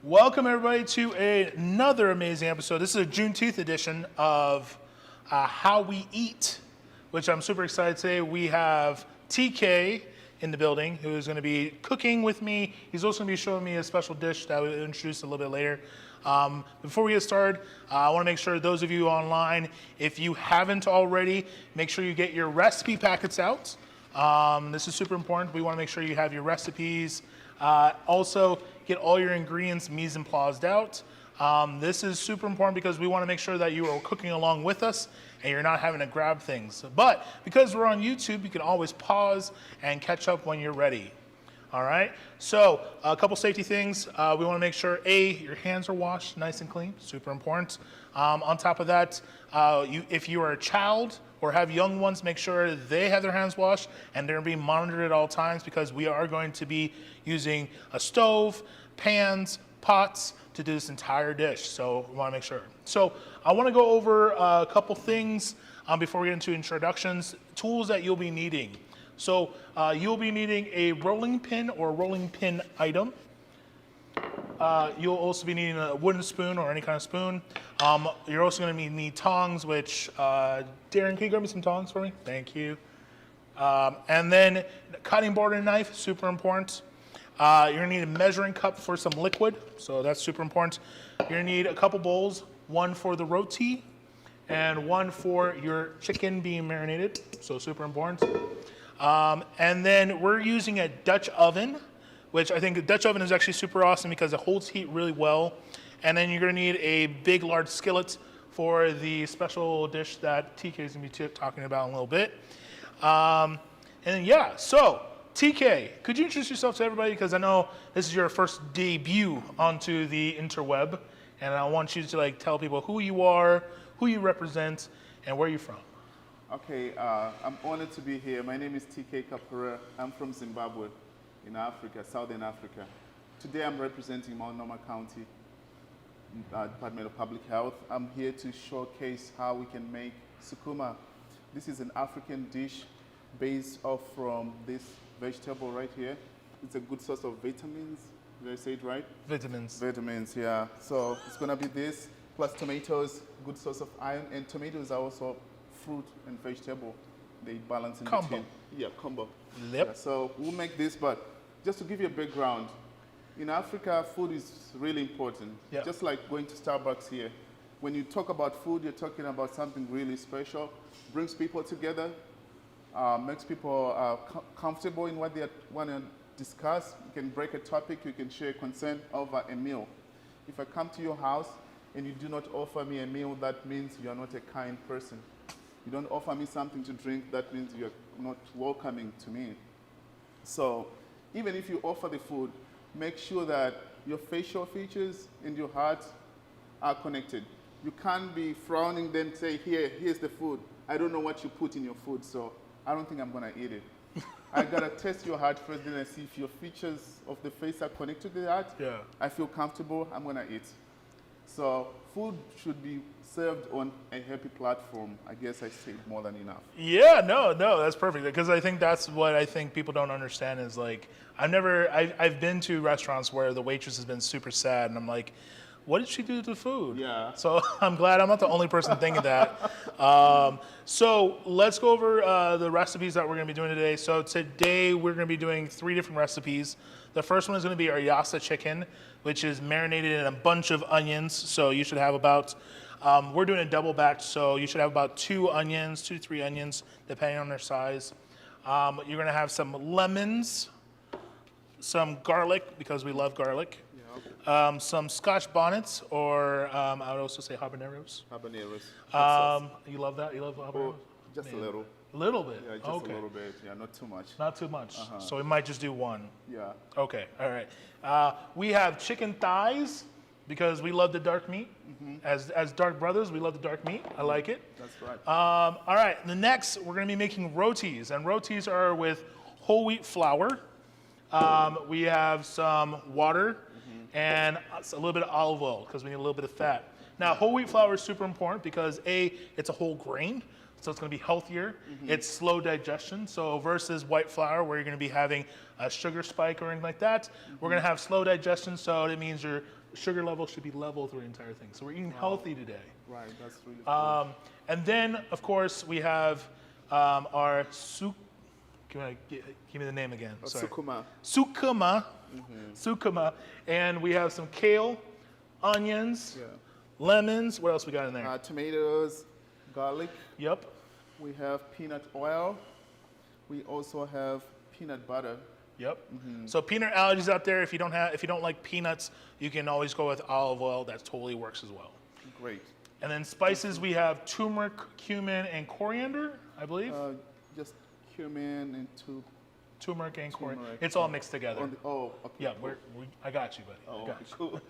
Welcome everybody to another amazing episode. This is a Juneteenth edition of How We Eat, which I'm super excited today. We have TK in the building who is going to be cooking with me. He's also going to be showing me a special dish that we'll introduce a little bit later. Before we get started, I want to make sure those of you online, if you haven't already, make sure you get your recipe packets out. This is super important. We want to make sure you have your recipes. Also, get all your ingredients mise en placed out. This is super important because we want to make sure that you are cooking along with us and you're not having to grab things. But because we're on YouTube, you can always pause and catch up when you're ready. All right, so a couple safety things. We want to make sure, your hands are washed nice and clean, super important. On top of that, if you are a child or have young ones, make sure they have their hands washed and they're being monitored at all times because we are going to be using a stove, pans, pots to do this entire dish. So we want to make sure. So I want to go over a couple things before we get into introductions, tools that you'll be needing. So you'll be needing a rolling pin or rolling pin item. You'll also be needing a wooden spoon or any kind of spoon. You're also going to need tongs, which, Darren, can you grab me some tongs for me? Thank you. And then cutting board and knife, super important. You're going to need a measuring cup for some liquid, so that's super important. You're going to need a couple bowls, one for the roti and one for your chicken being marinated, so super important. And then we're using a Dutch oven, which I think the Dutch oven is actually super awesome because it holds heat really well. And then you're going to need a big, large skillet for the special dish that TK is going to be talking about in a little bit. So TK, could you introduce yourself to everybody? Because I know this is your first debut onto the interweb, and I want you to tell people who you are, who you represent, and where you're from. Okay, I'm honored to be here. My name is TK Kapura. I'm from Zimbabwe in Africa, Southern Africa. Today I'm representing Multnomah County Department of Public Health. I'm here to showcase how we can make sukuma. This is an African dish based off from this vegetable right here. It's a good source of vitamins. Did I say it right? Vitamins. Vitamins, yeah. So it's gonna be this, plus tomatoes, good source of iron, and tomatoes are also fruit and vegetable. They balance in Combo. between. Yeah, combo. Yep. Yeah, so we'll make this, but just to give you a background, in Africa, food is really important. Yeah. Just like going to Starbucks here. When you talk about food, you're talking about something really special, brings people together, makes people comfortable in what they want to discuss. You can break a topic, you can share concern over a meal. If I come to your house and you do not offer me a meal, that means you are not a kind person. You don't offer me something to drink, that means you're not welcoming to me. So even if you offer the food, make sure that your facial features and your heart are connected. You can't be frowning then say, here's the food. I don't know what you put in your food, so I don't think I'm gonna eat it. I gotta test your heart first, then I see if your features of the face are connected to the heart. Yeah. I feel comfortable, I'm gonna eat. So food should be served on a happy platform. I guess I said more than enough. Yeah, no, that's perfect. Because I think that's what I think people don't understand is I've been to restaurants where the waitress has been super sad and I'm like, what did she do to the food? Yeah. So I'm glad I'm not the only person thinking that. So let's go over the recipes that we're going to be doing today. So today we're going to be doing 3 different recipes. The first one is going to be our yassa chicken, which is marinated in a bunch of onions. So you should have about, we're doing a double batch, so you should have about 2 to 3 onions, depending on their size. You're going to have some lemons, some garlic, because we love garlic. Some Scotch bonnets, or I would also say habaneros. Habaneros. You love that? You love habaneros? Just a little. A little bit? Yeah, just okay. a little bit. Yeah, not too much. Not too much. So we might just do 1. Yeah. Okay, all right. We have chicken thighs, because we love the dark meat. As dark brothers, we love the dark meat. I like it. That's right. All right, the next, we're going to be making rotis, and rotis are with whole wheat flour. We have some water and a little bit of olive oil because we need a little bit of fat. Now, whole wheat flour is super important because it's a whole grain, so it's going to be healthier. It's slow digestion, so versus white flour where you're going to be having a sugar spike or anything like that, we're going to have slow digestion, so it means your sugar level should be level through the entire thing. So we're eating healthy today. Right, that's really cool. And then, of course, we have our give me the name again. Sorry. Sukuma. Sukuma. Sukuma. And we have some kale, onions, Yeah. lemons. What else we got in there? Tomatoes, garlic. Yep. We have peanut oil. We also have peanut butter. Yep. So peanut allergies out there, if you don't like peanuts, you can always go with olive oil. That totally works as well. Great. And then spices, we have turmeric, cumin, and coriander, I believe. Just cumin and Turmeric and coriander. turmeric. It's all mixed together. okay. Yeah, cool. I got you, buddy. Oh, I got okay, you. cool.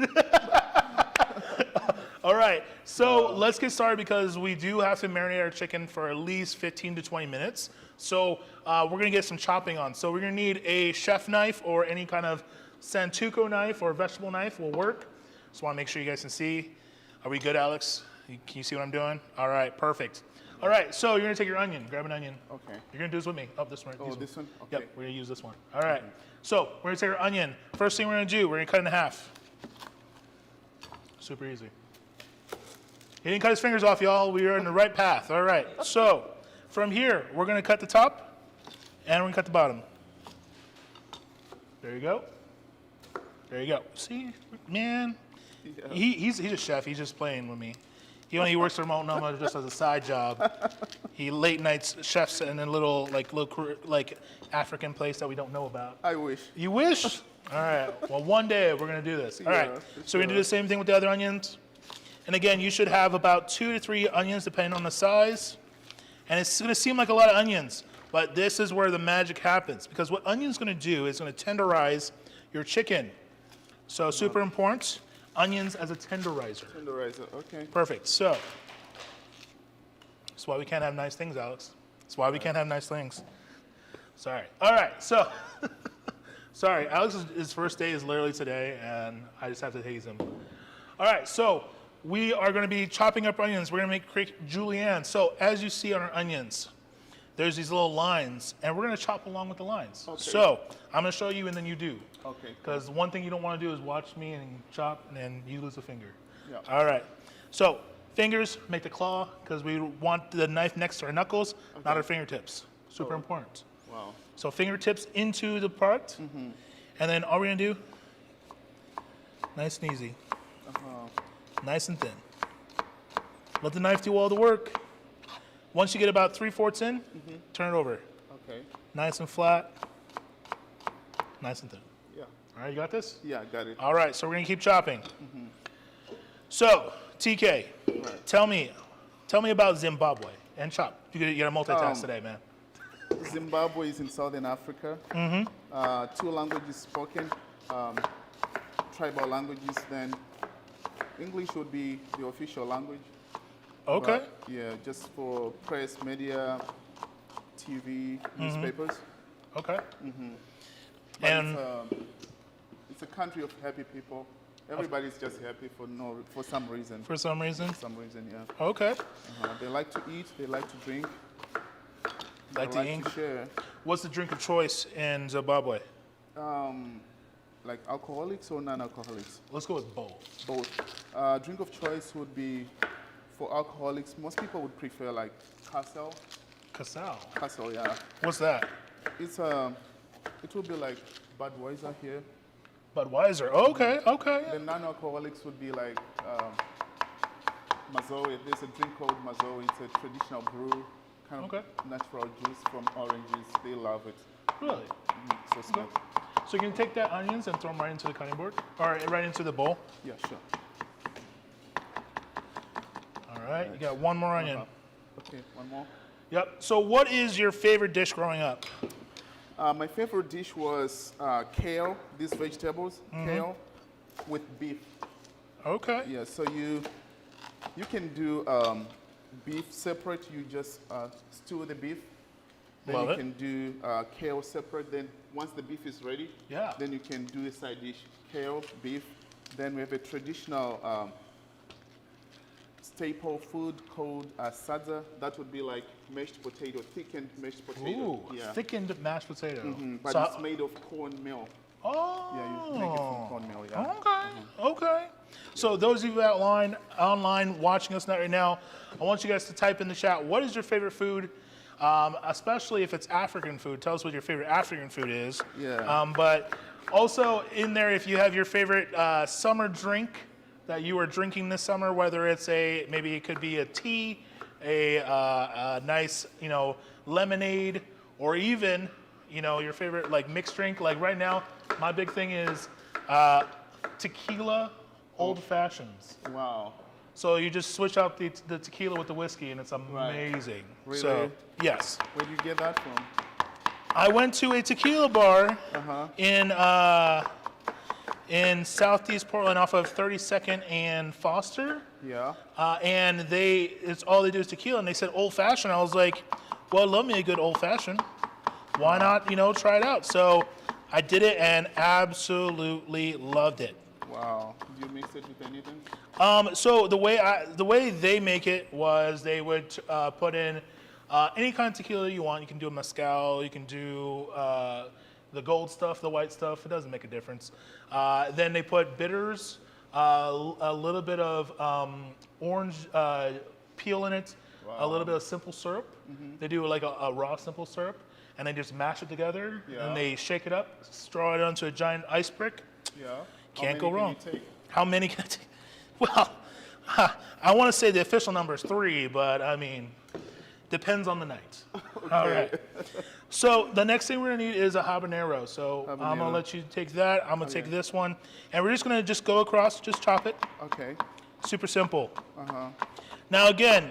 All right, so let's get started because we do have to marinate our chicken for at least 15 to 20 minutes. So we're gonna get some chopping on. So we're gonna need a chef knife or any kind of Santoku knife or vegetable knife will work. Just wanna make sure you guys can see. Are we good, Alex? Can you see what I'm doing? All right, perfect. All right, so you're gonna take your onion, grab an onion. Okay. You're gonna do this with me. Oh, this one. Oh, this one? Okay. Yep, we're gonna use this one. All right, so we're gonna take our onion. First thing we're gonna do, we're gonna cut it in half. Super easy. He didn't cut his fingers off, y'all. We are in the right path. All right, so from here, we're gonna cut the top and we're gonna cut the bottom. There you go. There you go. See, man, Yeah. he's a chef. He's just playing with me. He works for Multnomah just as a side job. He late nights chefs in a little African place that we don't know about. I wish. You wish? All right. Well, one day we're gonna do this. All right. Yeah, So we're gonna do the same thing with the other onions. And again, you should have about 2 to 3 onions depending on the size. And it's gonna seem like a lot of onions, but this is where the magic happens because what onion's gonna do is gonna tenderize your chicken. So super important, onions as a tenderizer. Tenderizer, okay. Perfect. So that's why we can't have nice things, Alex. That's why we can't have nice things. Sorry. All right. So sorry, Alex's first day is literally today, and I just have to haze him. All right. So we are going to be chopping up onions. We're going to make crepe julienne. So as you see on our onions, there's these little lines, and we're going to chop along with the lines. Okay. So I'm going to show you, and then you do. Okay. Because one thing you don't want to do is watch me and chop, and then you lose a finger. Yeah. All right. So fingers make the claw because we want the knife next to our knuckles, not our fingertips. Super important. Wow. So fingertips into the part, and then all we're gonna do, nice and easy, nice and thin. Let the knife do all the work. Once you get about 3/4 in, turn it over. Okay. Nice and flat, nice and thin. Yeah. All right, you got this? Yeah, I got it. All right, so we're gonna keep chopping. So, TK, tell me about Zimbabwe and chop. You gotta multitask today, man. Zimbabwe is in Southern Africa. 2 languages spoken, tribal languages. Then English would be the official language. Okay. But, yeah, just for press, media, TV, newspapers. Okay. But And it's a country of happy people. Everybody's just happy for some reason. for some reason, Yeah. okay. They like to eat. They like to drink. Like they to like eat. to share. What's the drink of choice in Zimbabwe? Like alcoholics or non-alcoholics? Let's go with both. Both. Drink of choice would be for alcoholics. Most people would prefer like Castle. Casal. Castle, yeah. What's that? It would be like Budweiser here. Budweiser. Okay, okay. The non-alcoholics would be like Mazoe. There's a drink called Mazoe. It's a traditional brew, kind of natural juice from oranges. They love it. Really? So smooth. So you can take that onions and throw them right into the cutting board, or right into the bowl. Yeah, sure. All right. You got one more onion. Okay, one more. Yep. So what is your favorite dish growing up? My favorite dish was kale. These vegetables, kale with beef. Okay. Yeah, so you can do beef separate. You just stew the beef. Then Love you it. can do kale separate. Then once the beef is ready, then you can do a side dish, kale, beef. Then we have a traditional staple food called sadza. That would be like mashed potato, thickened mashed potato. Ooh, thickened mashed potato. But So it's made of cornmeal. Oh. Yeah, you make it from cornmeal. Yeah. Okay. Okay. So those of you online watching us right now, I want you guys to type in the chat, what is your favorite food? Especially if it's African food. Tell us what your favorite African food is. Yeah. But also in there, if you have your favorite summer drink that you are drinking this summer, whether it's maybe it could be a tea, a nice, lemonade, or even, your favorite like mixed drink. Like right now, my big thing is tequila old fashions. Wow. So you just switch out the tequila with the whiskey, and it's amazing. Really? So yes, Where did you get that from? I went to a tequila bar in Southeast Portland, off of 32nd and Foster. Yeah. And it's all they do is tequila, and they said old fashioned. I was like, well, love me a good old fashioned. Why not, try it out? So I did it and absolutely loved it. Wow. Did you mix it with anything? So the way they make it was they would put in any kind of tequila you want. You can do a mezcal, you can do the gold stuff, the white stuff. It doesn't make a difference. Then they put bitters, a little bit of orange peel in it, a little bit of simple syrup. They do like a raw simple syrup, and they just mash it together, and they shake it up, straw it onto a giant ice brick. Yeah. Can't go wrong. Can you take? How many can I take? Well, I want to say the official number is 3, but I mean, depends on the night. Okay. All right. So the next thing we're gonna need is a habanero. So I'm gonna let you take that. I'm gonna take this one, and we're just gonna go across, just chop it. Okay. Super simple. Now again,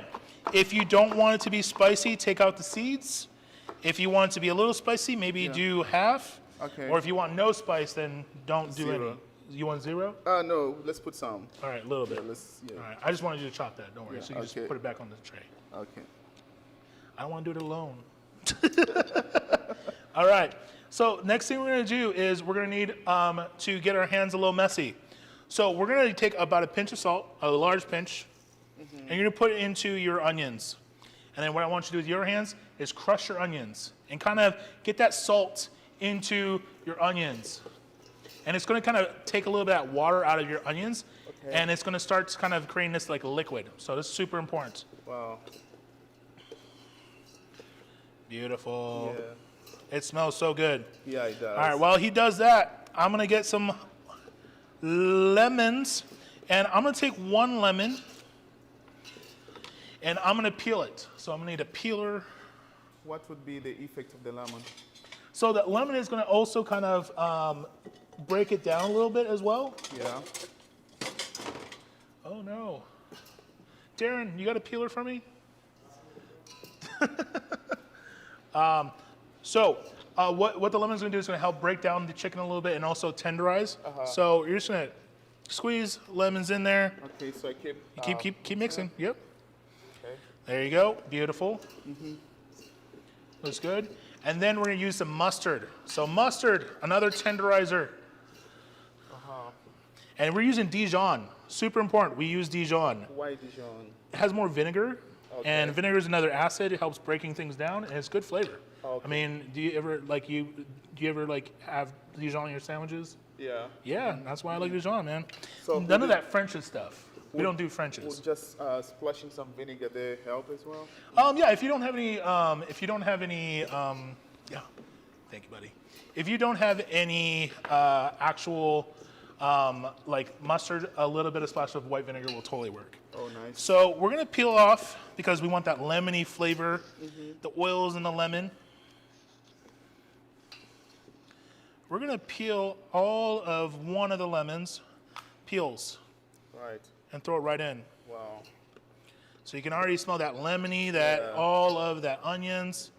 if you don't want it to be spicy, take out the seeds. If you want it to be a little spicy, maybe do half. Okay. Or if you want no spice, then don't do any. You want 0? No, let's put some. All right, a little bit. Yeah. All right, I just wanted you to chop that. Don't worry. So you can just put it back on the tray. Okay. I don't want to do it alone. All right. So next thing we're going to do is we're going to need to get our hands a little messy. So we're going to take about a pinch of salt, a large pinch, and you're going to put it into your onions. And then what I want you to do with your hands is crush your onions and kind of get that salt into your onions. And it's going to kind of take a little bit of that water out of your onions, and it's going to start kind of creating this like liquid. So this is super important. Wow. Beautiful. Yeah. It smells so good. Yeah, it does. All right, while he does that, I'm going to get some lemons, and I'm going to take 1 lemon, and I'm going to peel it. So I'm going to need a peeler. What would be the effect of the lemon? So the lemon is going to also kind of break it down a little bit as well. Yeah. Oh no. Darren, you got a peeler for me? So what the lemon's gonna do is gonna help break down the chicken a little bit and also tenderize. So you're just gonna squeeze lemons in there. Okay, so I Keep mixing. Yep. Okay. There you go. Beautiful. Looks good. And then we're gonna use some mustard. So mustard, another tenderizer. And we're using Dijon. Super important. We use Dijon. Why Dijon? It has more vinegar, and vinegar is another acid. It helps breaking things down, and it's good flavor. Okay. I mean, do you ever have Dijon in your sandwiches? Yeah. Yeah, that's why I like Dijon, man. So None of that French's stuff. We don't do French's. Would just splashing some vinegar there help as well? Yeah, if you don't have any, yeah, thank you, buddy. If you don't have any actual like mustard, a little bit of splash of white vinegar will totally work. Oh, nice. So we're gonna peel off because we want that lemony flavor, the oils in the lemon. We're gonna peel all of one of the lemons, peels, Right. and throw it right in. Wow. So you can already smell that lemony, all of that onions,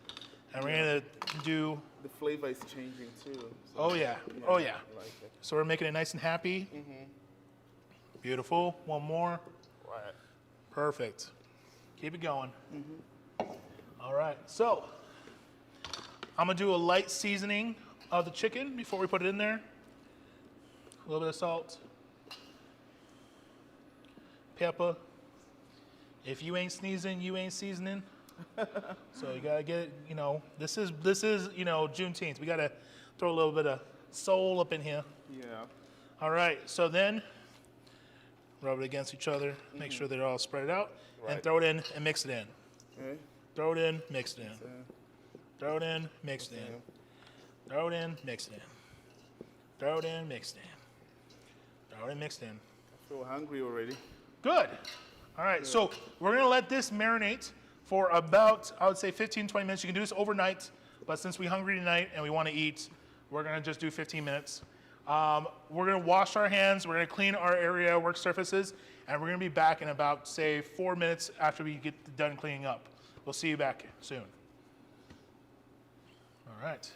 and we're gonna do. The flavor is changing too. So Oh yeah, oh yeah. I like it. So we're making it nice and happy. Beautiful. One more. Right. Perfect. Keep it going. All right. So I'm gonna do a light seasoning of the chicken before we put it in there. A little bit of salt, pepper. If you ain't sneezing, you ain't seasoning. So you gotta get it. This is Juneteenth. We gotta throw a little bit of soul up in here. Yeah. All right, so then rub it against each other, make sure they're all spread out, and Right. throw it in and mix it in. Okay. Throw it in, mix it in. So, Throw it in, mix it in. Throw it in, mix it in. Throw it in, mix it in. Throw it in, mix it in. I feel hungry already. Good. All right, so we're gonna let this marinate for about, I would say 15, 20 minutes. You can do this overnight, but since we're hungry tonight and we wanna eat, we're gonna just do 15 minutes. We're gonna wash our hands, we're gonna clean our area, work surfaces, and we're gonna be back in about, say, 4 minutes after we get done cleaning up. We'll see you back soon. All right.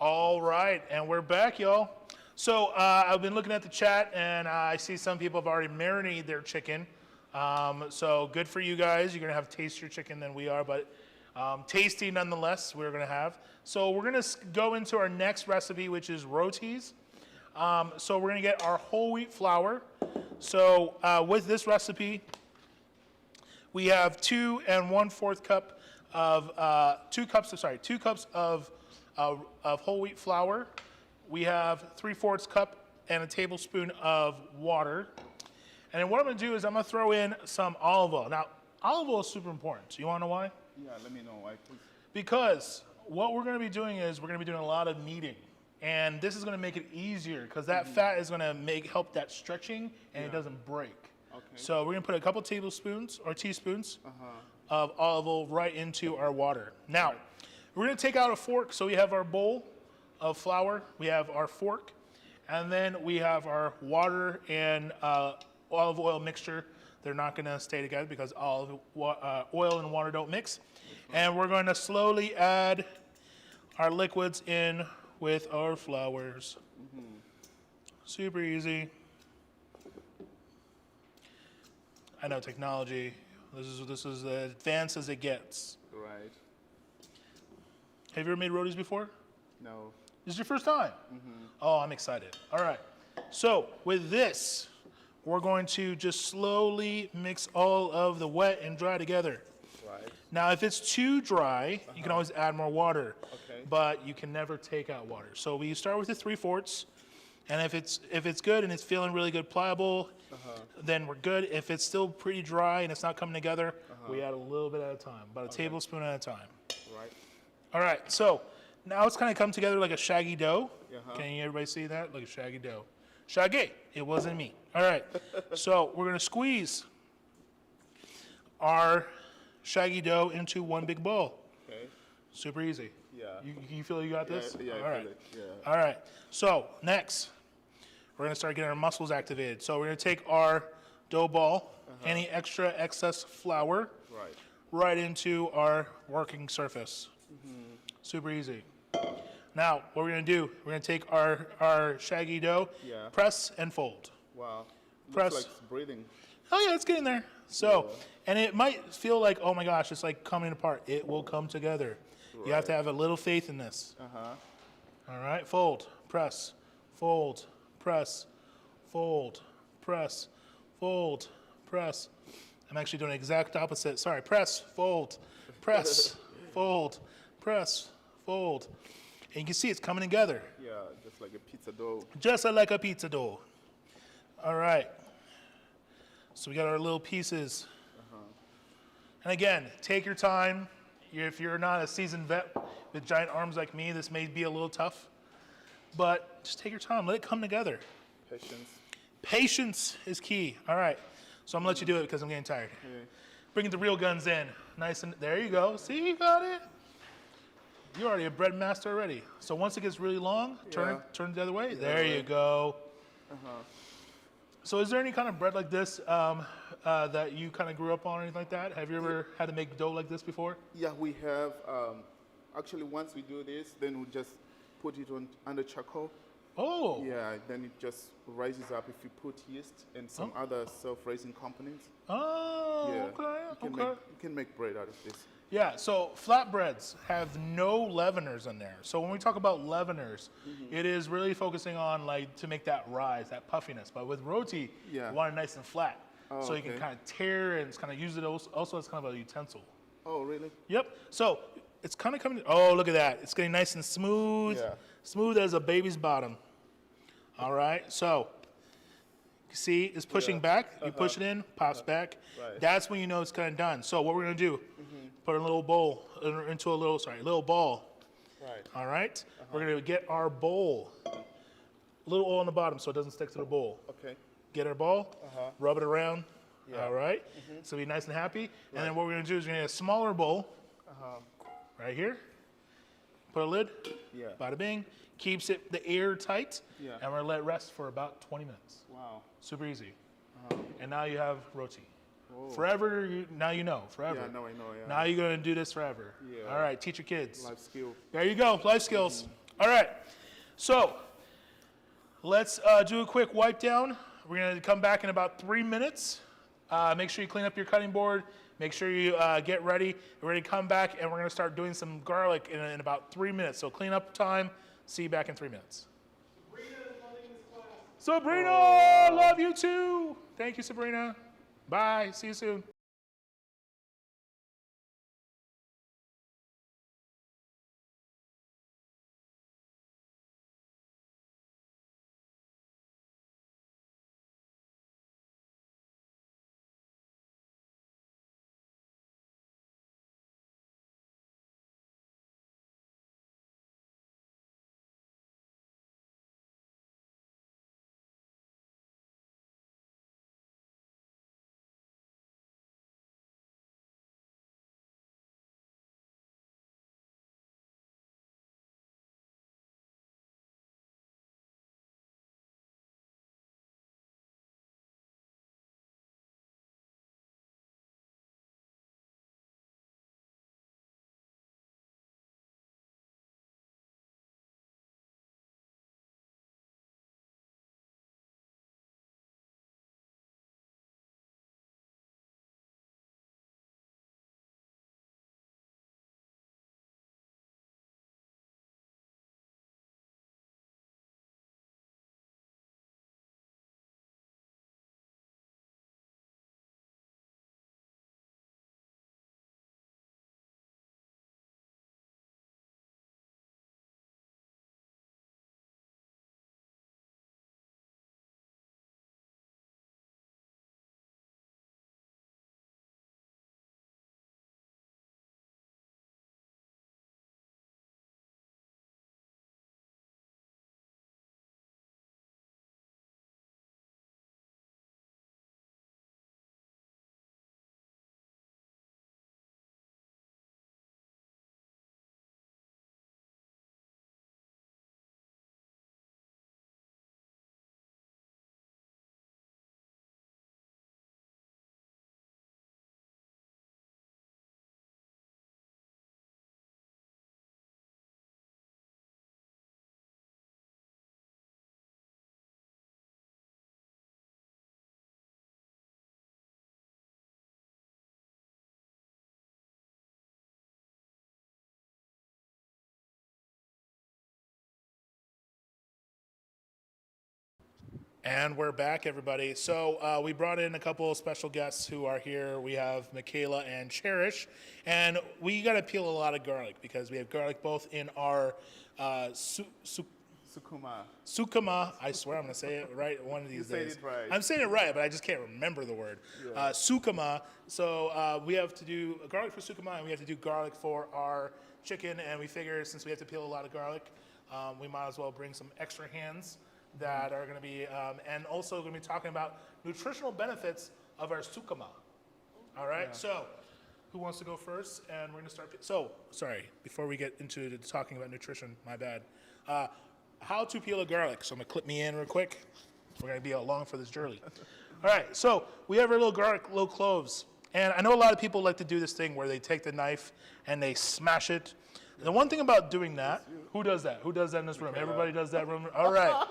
All right, and we're back, y'all. So I've been looking at the chat, and I see some people have already marinated their chicken. So good for you guys. You're gonna have tastier chicken than we are, but tasty nonetheless. We're gonna have. So we're gonna go into our next recipe, which is rotis. So we're gonna get our whole wheat flour. So with this recipe, we have 2 1/4 cup of 2 cups of whole wheat flour. We have 3/4 cup and a tablespoon of water. And then what I'm gonna do is I'm gonna throw in some olive oil. Now, olive oil is super important. So you wanna know why? Yeah, let me know why, please. Because what we're gonna be doing is we're gonna be doing a lot of kneading. And this is gonna make it easier because that fat is gonna help that stretching and it doesn't break. Okay. So we're gonna put a couple tablespoons or teaspoons of olive oil right into our water. Now, we're gonna take out a fork. So we have our bowl of flour, we have our fork, and then we have our water and olive oil mixture. They're not gonna stay together because oil and water don't mix. And we're gonna slowly add our liquids in with our flours. Super easy. I know technology. This is as advanced as it gets. Right. Have you ever made rotis before? No. This is your first time? Oh, I'm excited. All right. So with this, we're going to just slowly mix all of the wet and dry together. Right. Now, if it's too dry, you can always add more water. Okay. But you can never take out water. So we start with the 3/4, and if it's good and it's feeling really good, pliable, then we're good. If it's still pretty dry and it's not coming together, we add a little bit at a time, about a tablespoon at a time. Right. All right. So now it's kind of come together like a shaggy dough. Can everybody see that? Like a shaggy dough. Shaggy. It wasn't me. All right. So we're gonna squeeze our shaggy dough into one big bowl. Okay. Super easy. Yeah. You feel you got this? Yeah, All I right. feel it. Yeah. All right. So next, we're gonna start getting our muscles activated. So we're gonna take our dough ball, any extra excess flour, Right. right into our working surface. Super easy. Now, what we're gonna do, we're gonna take our shaggy dough, Yeah. press and fold. Wow. Press. Looks like it's breathing. Oh yeah, it's getting there. So, and it might feel like, oh my gosh, it's like coming apart. It will come together. You have to have a little faith in this. All right, fold, press, fold, press, fold, press, fold, press. I'm actually doing the exact opposite. Sorry, press, fold, press, fold, press, fold. And you can see it's coming together. Yeah, just like a pizza dough. Just like a pizza dough. All right. So we got our little pieces. And again, take your time. If you're not a seasoned vet with giant arms like me, this may be a little tough. But just take your time. Let it come together. Patience. Patience is key. All right. So I'm going to let you do it because I'm getting tired. Okay. Bringing the real guns in. Nice and there you go. See, you got it. You're already a bread master already. So once it gets really long, turn it the other way. There you go. So is there any kind of bread like this that you kind of grew up on or anything like that? Have you ever had to make dough like this before? Yeah, we have. Actually, once we do this, then we just put it on under charcoal. Oh. Yeah, then it just rises up if you put yeast and some other self-raising components. Oh, Yeah. okay, You can make bread out of this. Yeah, so flatbreads have no leaveners in there. So when we talk about leaveners, it is really focusing on like to make that rise, that puffiness. But with roti, you want it nice and flat. Oh, so you can okay. kind of tear and kind of use it also as kind of a utensil. Oh, really? Yep. So it's kind of coming. Oh, look at that! It's getting nice and smooth, smooth as a baby's bottom. All right. So you see, it's pushing back. You push it in, pops back. Right. That's when you know it's kind of done. So what we're gonna do? Put a little bowl into a little ball. Right. All right. We're gonna get our bowl. A little oil on the bottom so it doesn't stick to the bowl. Okay. Get our ball. Rub it around. All right. So be nice and happy. And then what we're gonna do is we're gonna get a smaller bowl. Right here. Put a lid. Yeah. Bada bing. Keeps it the air tight. Yeah. And we're gonna let it rest for about 20 minutes. Wow. Super easy. And now you have roti. Forever, now you know, forever. Yeah, now I know, yeah. Now you're gonna do this forever. Yeah. All right, teach your kids. Life skill. There you go, life skills. All right. So let's do a quick wipe down. We're going to come back in about 3 minutes. Make sure you clean up your cutting board. Make sure you get ready. We're ready to come back, and we're going to start doing some garlic in about 3 minutes. So clean up time. See you back in 3 minutes. Sabrina, love you too. Thank you, Sabrina. Bye. See you soon. And we're back, everybody. So we brought in a couple of special guests who are here. We have Michaela and Cherish, and we got to peel a lot of garlic because we have garlic both in our Sukuma. I swear I'm going to say it right one of these days. It right. I'm saying it right, but I just can't remember the word. Yeah. Sukuma. So we have to do garlic for sukuma, and we have to do garlic for our chicken. And we figure since we have to peel a lot of garlic, we might as well bring some extra hands that are going to be, and also going to be talking about nutritional benefits of our sukuma. All right, so who wants to go first? And we're going to start. So, sorry, before we get into the talking about nutrition, my bad. How to peel a garlic. So I'm going to clip me in real quick. We're going to be along for this journey. All right, so we have our little garlic, little cloves. And I know a lot of people like to do this thing where they take the knife and they smash it. The one thing about doing that, who does that? Who does that in this room? Everybody does that room? All right.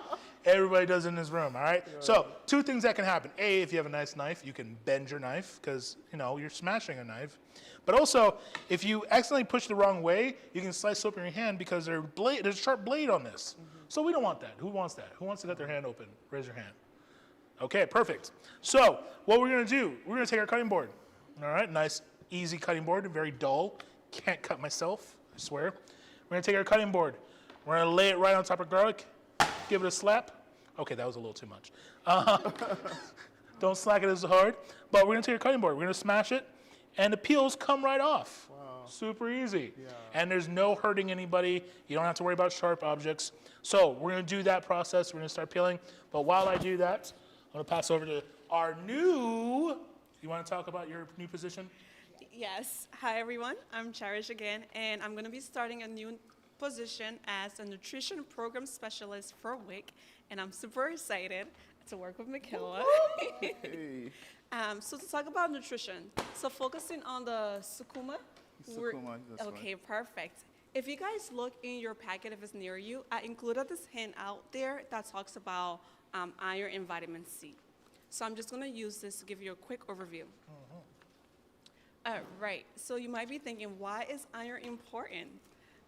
Everybody does it in this room, all right? So 2 things that can happen. A, if you have a nice knife, you can bend your knife because, you know, you're smashing a knife. But also, if you accidentally push the wrong way, you can slice open your hand because there's a sharp blade on this. So we don't want that. Who wants that? Who wants to cut their hand open? Raise your hand. Okay, perfect. So what we're going to do, we're going to take our cutting board. All right, nice, easy cutting board, very dull. Can't cut myself, I swear. We're going to take our cutting board. We're going to lay it right on top of garlic. Give it a slap. Okay, that was a little too much. Don't slack it as hard. But we're going to take our cutting board. We're going to smash it, and the peels come right off. Wow. Super easy. Yeah. And there's no hurting anybody. You don't have to worry about sharp objects. So we're going to do that process. We're going to start peeling. But while I do that, I'm going to pass over to our new, you want to talk about your new position? Yes. Hi, everyone. I'm Cherish again, and I'm going to be starting a new position as a nutrition program specialist for WIC, and I'm super excited to work with Michaela. Hey. So to talk about nutrition, so focusing on the sukuma. Sukuma, that's okay, right. perfect. If you guys look in your packet, if it's near you, I included this handout there that talks about iron and vitamin C. So I'm just going to use this to give you a quick overview. All right, so you might be thinking, why is iron important?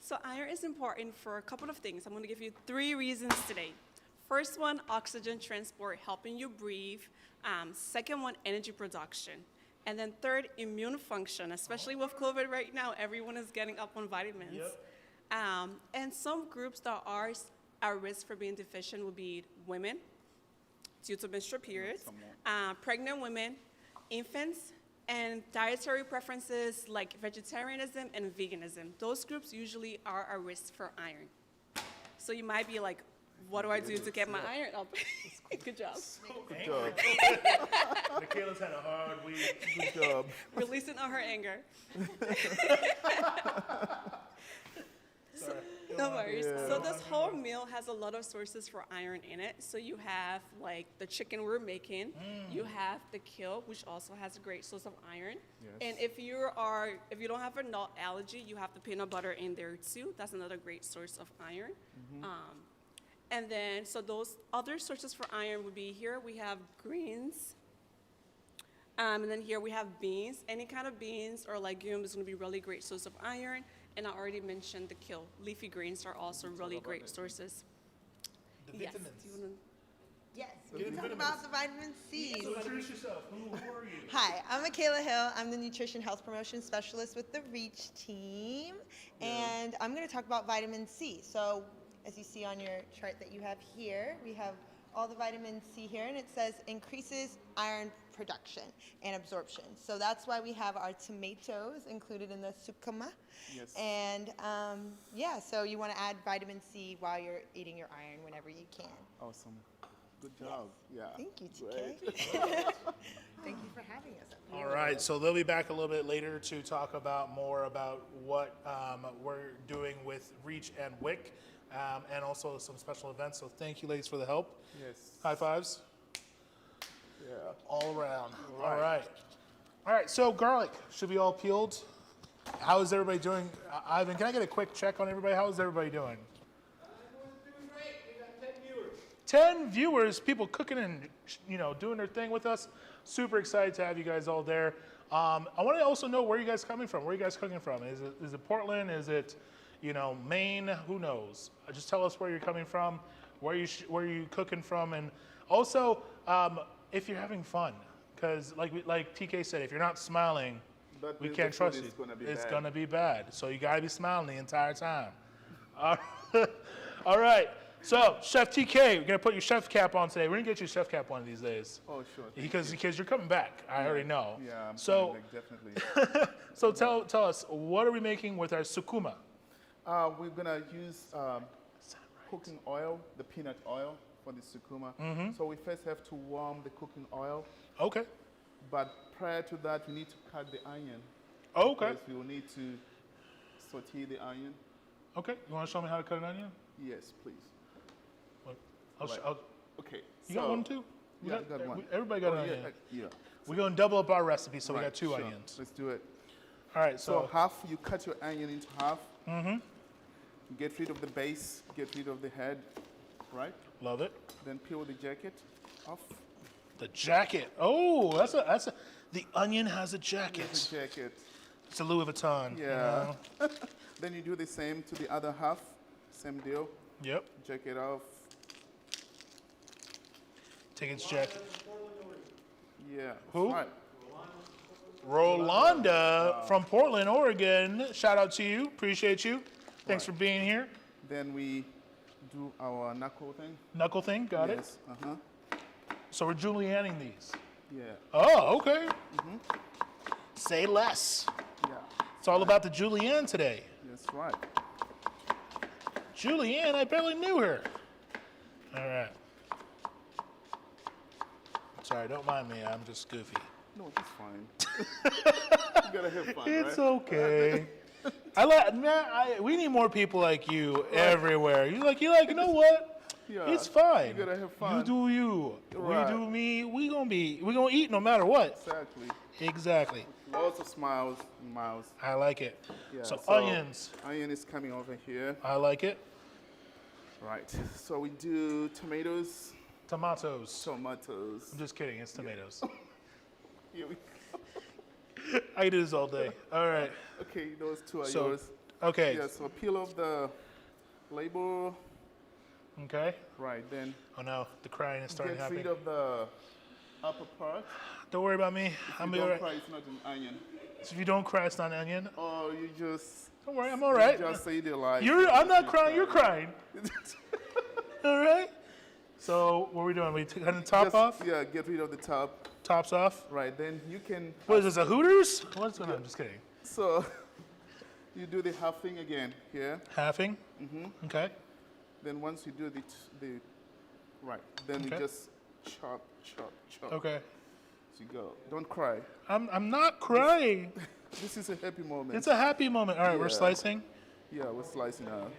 So iron is important for a couple of things. I'm going to give you 3 reasons today. First one, oxygen transport, helping you breathe. Second one, energy production. And then third, immune function, especially with COVID right now, everyone is getting up on vitamins. Yep. And some groups that are at risk for being deficient would be women, due to menstrual periods, pregnant women, infants, and dietary preferences like vegetarianism and veganism. Those groups usually are at risk for iron. So you might be like, what do I do to get my iron up? Good job. Good job. Michaela's had a hard week. Good job. Releasing all her anger. Sorry. No worries. Yeah. So this whole meal has a lot of sources for iron in it. So you have like the chicken we're making. You have the kale, which also has a great source of iron. Yes. And if you don't have a nut allergy, you have the peanut butter in there too. That's another great source of iron. And then, so those other sources for iron would be here we have greens. And then here we have beans. Any kind of beans or legume is going to be really great source of iron. And I already mentioned the kale. Leafy greens are also really great sources. The Yes. vitamins. Do you wanna- Yes, we Get can the talk vitamins. about the vitamin C. So introduce yourself. Who are you? Hi, I'm Michaela Hill. I'm the Nutrition Health Promotion Specialist with the REACH team. And I'm going to talk about vitamin C. So as you see on your chart that you have here, we have all the vitamin C here, and it says increases iron production and absorption. So that's why we have our tomatoes included in the sukuma. Yes. And yeah, so you want to add vitamin C while you're eating your iron whenever you can. Awesome. Good job. Yeah. Thank you, Great. TK. Thank you for having us up here. All right, so they'll be back a little bit later to talk about more about what we're doing with Reach and WIC, and also some special events. So thank you, ladies, for the help. Yes. High fives Yeah. all around. All All right. right. All right, so garlic should be all peeled. How is everybody doing? Ivan, can I get a quick check on everybody? How is everybody doing? Everyone's doing great. We got 10 viewers. 10 viewers, people cooking and doing their thing with us. Super excited to have you guys all there. I want to also know where you guys coming from. Where you guys cooking from? Is it Portland? Is it Maine? Who knows? Just tell us where you're coming from, where you cooking from, and also if you're having fun. Because like TK said, if you're not smiling, That we means can't the trust food you. is gonna be It's bad. gonna be bad. So you gotta be smiling the entire time. All right. So Chef TK, we're gonna put your chef cap on today. We're gonna get you a chef cap one of these days. Oh, sure. Because you're coming back. I already know. Yeah, I'm So coming back, definitely. so tell us, what are we making with our sukuma? We're gonna use cooking oil, the peanut oil for the sukuma. So we first have to warm the cooking oil, Okay. but prior to that, we need to cut the onion. Okay. Because we will need to saute the onion. Okay. You want to show me how to cut an onion? Yes, please. Right. Okay. You got one too? We Yeah, I got one. Everybody got Oh, an yeah, onion. yeah. We're gonna double up our recipe, so we Right, got two sure. onions. Let's do it. All right. So So half, you cut your onion into half. Get rid of the base, get rid of the head, right? love it. Then peel the jacket off. The jacket. Oh, that's a. The onion has a jacket. Here's the jacket. It's a Louis Vuitton. you Yeah. know? Then you do the same to the other half. Same deal. Yep. Jacket off. Take its jacket. Yeah. Who? Right. Rolanda from Portland, Oregon. Shout out to you. Appreciate you. Thanks for being here. Then we do our knuckle thing. Knuckle thing. Got it. Yes. Uh-huh. So we're julienning these. Yeah. Oh, okay. Say less. Yeah. It's all about the julienne today. That's right. Julianne, I barely knew her. All right. Sorry, don't mind me. I'm just goofy. No, it's fine. You gotta have fun, It's right? okay. We need more people like you everywhere. You know what? Yeah, It's fine. you gotta have fun. You do you. Right. We do me. We gonna eat no matter what. Exactly. Exactly. Lots of smiles and miles. I like it. Yeah, So onions. Onion is coming over here. I like it. Right. So we do tomatoes. Tomatoes. Tomatoes. I'm just kidding. It's tomatoes. Here we I do this all day. All right. Okay, those two are So, yours. okay. Yeah, so peel off the label. Okay. Right, then Oh no, the crying is starting to get rid happen. of the upper part. Don't worry about me. If I'm you all don't right. cry, it's not an onion. So if you don't cry, it's not an onion. Or you just Don't worry, I'm all right. just say the lie. I'm not crying. You're crying. All right. So what are we doing? We cutting the top Just- off? Yeah, get rid of the top. Tops off. Right, then you can. What is this? A Hooters? What's going on? I'm just kidding. So you do the half thing again here. Halving. Okay. Then once you do the right, then you Okay. just chop, chop, chop. Okay. So you go. Don't cry. I'm not crying. This is a happy moment. It's a happy moment. All right, we're Yeah. slicing. Yeah, we're slicing out.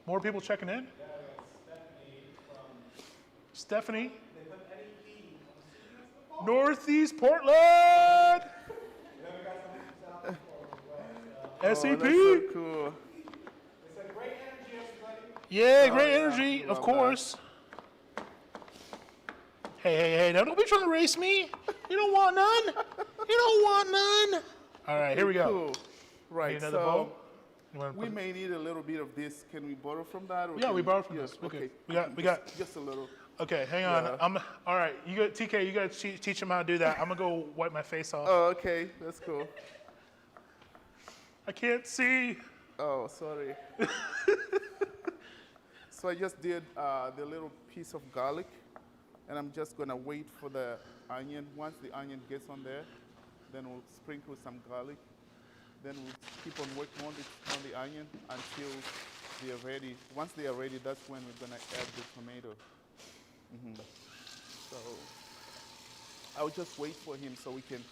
More people checking in. Stephanie. Northeast Portland. SCP. Oh, that's so cool. Yeah, great energy, yeah, of love course. Hey, now don't be trying to race me. You don't want none. You don't want none. All right, here we go. Cool. Right. Need another so bowl? You wanna we put- may need a little bit of this. Can we borrow from that? Or Yeah, can we borrow from this. We're Okay. good. We got- just a little. Okay, hang on. Yeah. All right. You got TK. You got to teach him how to do that. I'm gonna go wipe my face off. Oh, okay. That's cool. I can't see. Oh, sorry. So I just did the little piece of garlic, and I'm just gonna wait for the onion. Once the onion gets on there, then we'll sprinkle some garlic. Then we'll keep on working on the onion until they are ready. Once they are ready, that's when we're gonna add the tomato. So I'll just wait for him so we can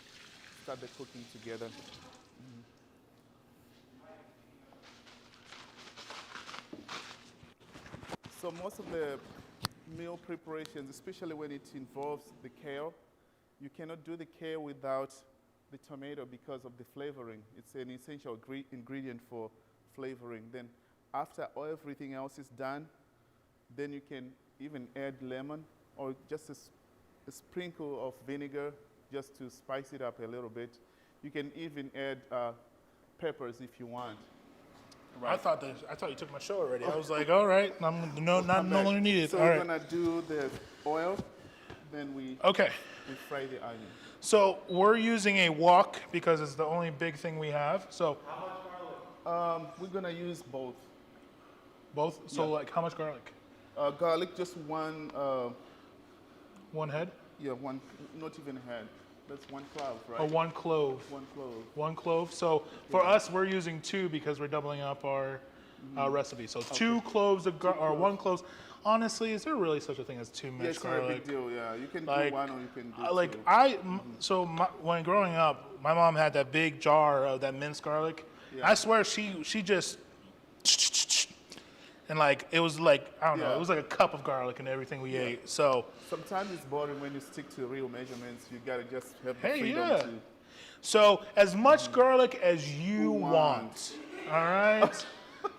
start the cooking together. So most of the meal preparations, especially when it involves the kale, you cannot do the kale without the tomato because of the flavoring. It's an essential ingredient for flavoring. Then after everything else is done, then you can even add lemon or just a sprinkle of vinegar just to spice it up a little bit. You can even add peppers if you want. I thought you took my show already. I was like, all right, no longer needed. So All we're right. gonna do the oil, then we Okay. fry the onion. So we're using a wok because it's the only big thing we have. So We're gonna use both. both. So Yeah. like, how much garlic? Garlic, just one. One head One. Not even a head. That's one clove, right? or one clove? One clove. One clove. So for us, we're using two because we're doubling up our recipe. So two cloves of or one clove. Honestly, is there really such a thing as too much Yeah, it's not a garlic? big deal. Yeah, you can Like, do one or you can do Like two. when growing up, my mom had that big jar of that minced garlic. Yeah. I swear she just and like it was like I don't know, Yeah. it was like a cup of garlic in everything we ate. So Sometimes it's boring when you stick to real measurements. You gotta just have the Hey, freedom yeah. to. so as much garlic as you want. All right?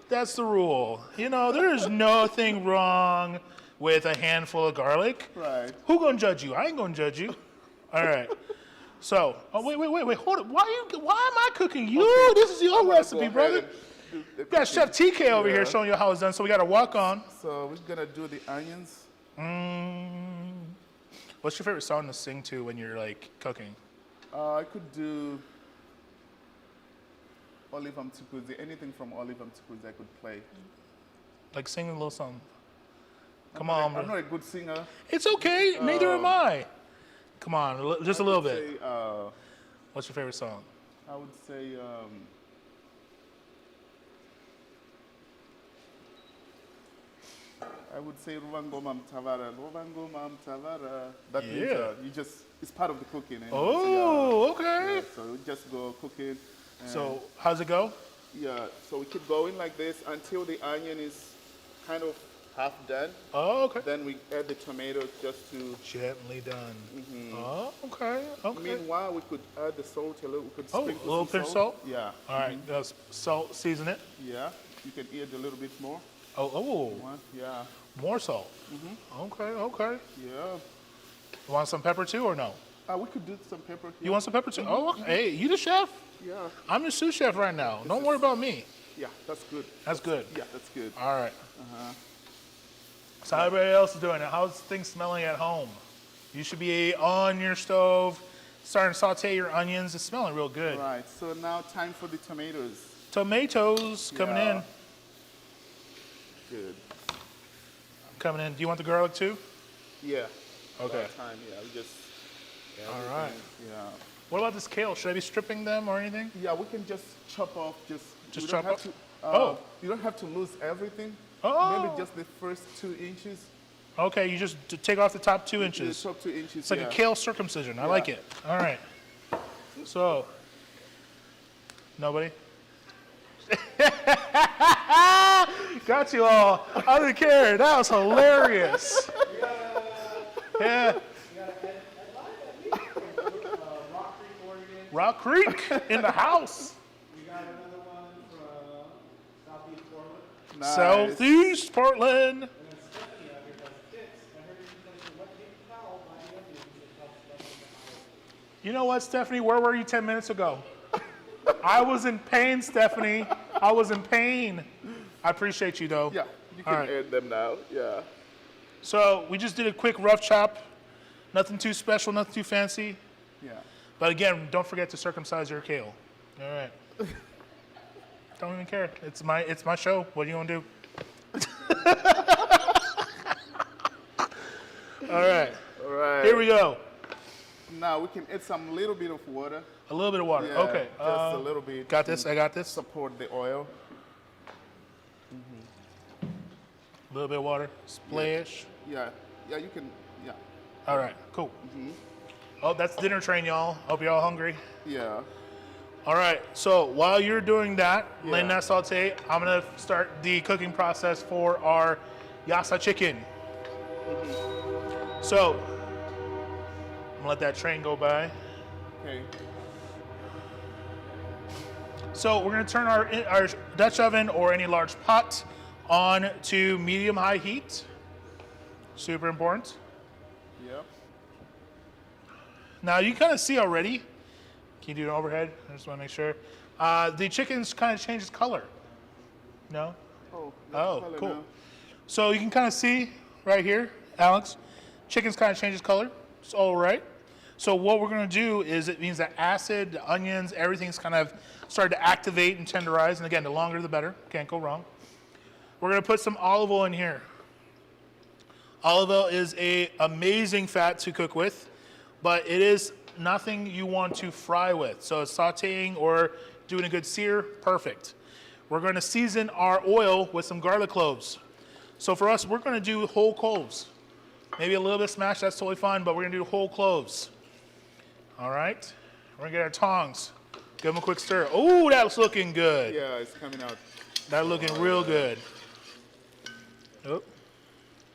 That's the rule. You know, there is nothing wrong with a handful of garlic. Right. Who gonna judge you? I ain't gonna judge you. All right. So, wait, hold it. Why am I cooking you? Okay. This is your I'm gonna recipe, go ahead brother. and do the We got Chef cooking. TK over here Yeah. showing you how it's done. So we got to walk on. So we're gonna do the onions. What's your favorite song to sing to when you're like cooking? I could do Olive Mtukudzi. Anything from Olive Mtukudzi I could play. Like sing a little song. Come I'm on, not bro. a good singer. It's okay. Neither am I. Come on, just a little bit. Say, What's your favorite song? I would say. I would say Ruvangoma Mtavara. Ruvangoma Mtavara. That means Yeah. it's part of the cooking. And Oh, it's, okay. yeah, so we just go cooking. And So how's it go? yeah, so we keep going like this until the onion is kind of half done. Oh, okay. Then we add the tomatoes just to. Gently done. Oh, okay. Okay. Meanwhile, we could add the salt a little. We could Oh, sprinkle a little some pinch of salt? Yeah. All right. That's salt, season it. Yeah. You can add a little bit more. Oh, Yeah. more salt. Okay, okay. Yeah. You want some pepper too or no? We could do some pepper. You want some pepper too? Oh, okay. Hey, you the chef? Yeah. I'm the sous chef right now. Don't worry about me. Yeah, that's good. That's good. Yeah, that's good. All right. So how everybody else is doing it? How's things smelling at home? You should be on your stove, starting to saute your onions. It's smelling real good. Right. So now time for the tomatoes. Tomatoes coming Yeah. in. Good. Coming in. Do you want the garlic too? Yeah. Okay. About time. Yeah. We just. Yeah, All everything. right. Yeah. What about this kale? Should I be stripping them or anything? Yeah, we can just chop off. Just Just you don't chop have off? To, Oh. You don't have to lose everything. Oh. Maybe just the first 2 inches. Okay, you just take off the top 2 The inches. top 2 inches. It's like yeah. a kale circumcision. I like it. All right. So, nobody? Got you all. I didn't care. That was hilarious. Yeah. Rock Creek in the house. We got another one from Southeast Portland. Nice. Southeast Portland. And then Stephanie out here does kits. I heard you playing what paper towel by the onions that helps lessen the iron. You know what, Stephanie? Where were you 10 minutes ago? I was in pain, Stephanie. I was in pain. I appreciate you, though. Yeah, you All can right. add them now. Yeah. So we just did a quick rough chop. Nothing too special, nothing too fancy. Yeah. But again, don't forget to circumcise your kale. All right. Don't even care. It's my show. What are you gonna do? All right. All right. Here we go. Now we can add some little bit of water. A little bit of water. Yeah, Okay. Just a little bit. Got this. I got this. Support the oil. A little bit of water. Splash. Yeah. Yeah, you can. Yeah. All right. Cool. Oh, that's dinner train, y'all. Hope you're all hungry. Yeah. All right, so while you're doing that, Yeah. letting that saute, I'm gonna start the cooking process for our yassa chicken. So, I'm gonna let that train go by. Okay. So we're gonna turn our Dutch oven or any large pot on to medium-high heat. Super important. Yeah. Now you kind of see already. Can you do an overhead? I just want to make sure. The chicken's kind of changes color. No? Oh. Oh, color cool. now. So you can kind of see right here, Alex, chicken's kind of changes color. It's all right. So what we're going to do is it means that acid, the onions, everything's kind of started to activate and tenderize. And again, the longer the better. Can't go wrong. We're going to put some olive oil in here. Olive oil is an amazing fat to cook with, but it is nothing you want to fry with. So sauteing or doing a good sear, perfect. We're going to season our oil with some garlic cloves. So for us, we're going to do whole cloves. Maybe a little bit smashed, that's totally fine, but we're going to do whole cloves. All right? We're going to get our tongs. Give them a quick stir. Oh, that's looking good. Yeah, it's coming out. That's looking real good. Oh,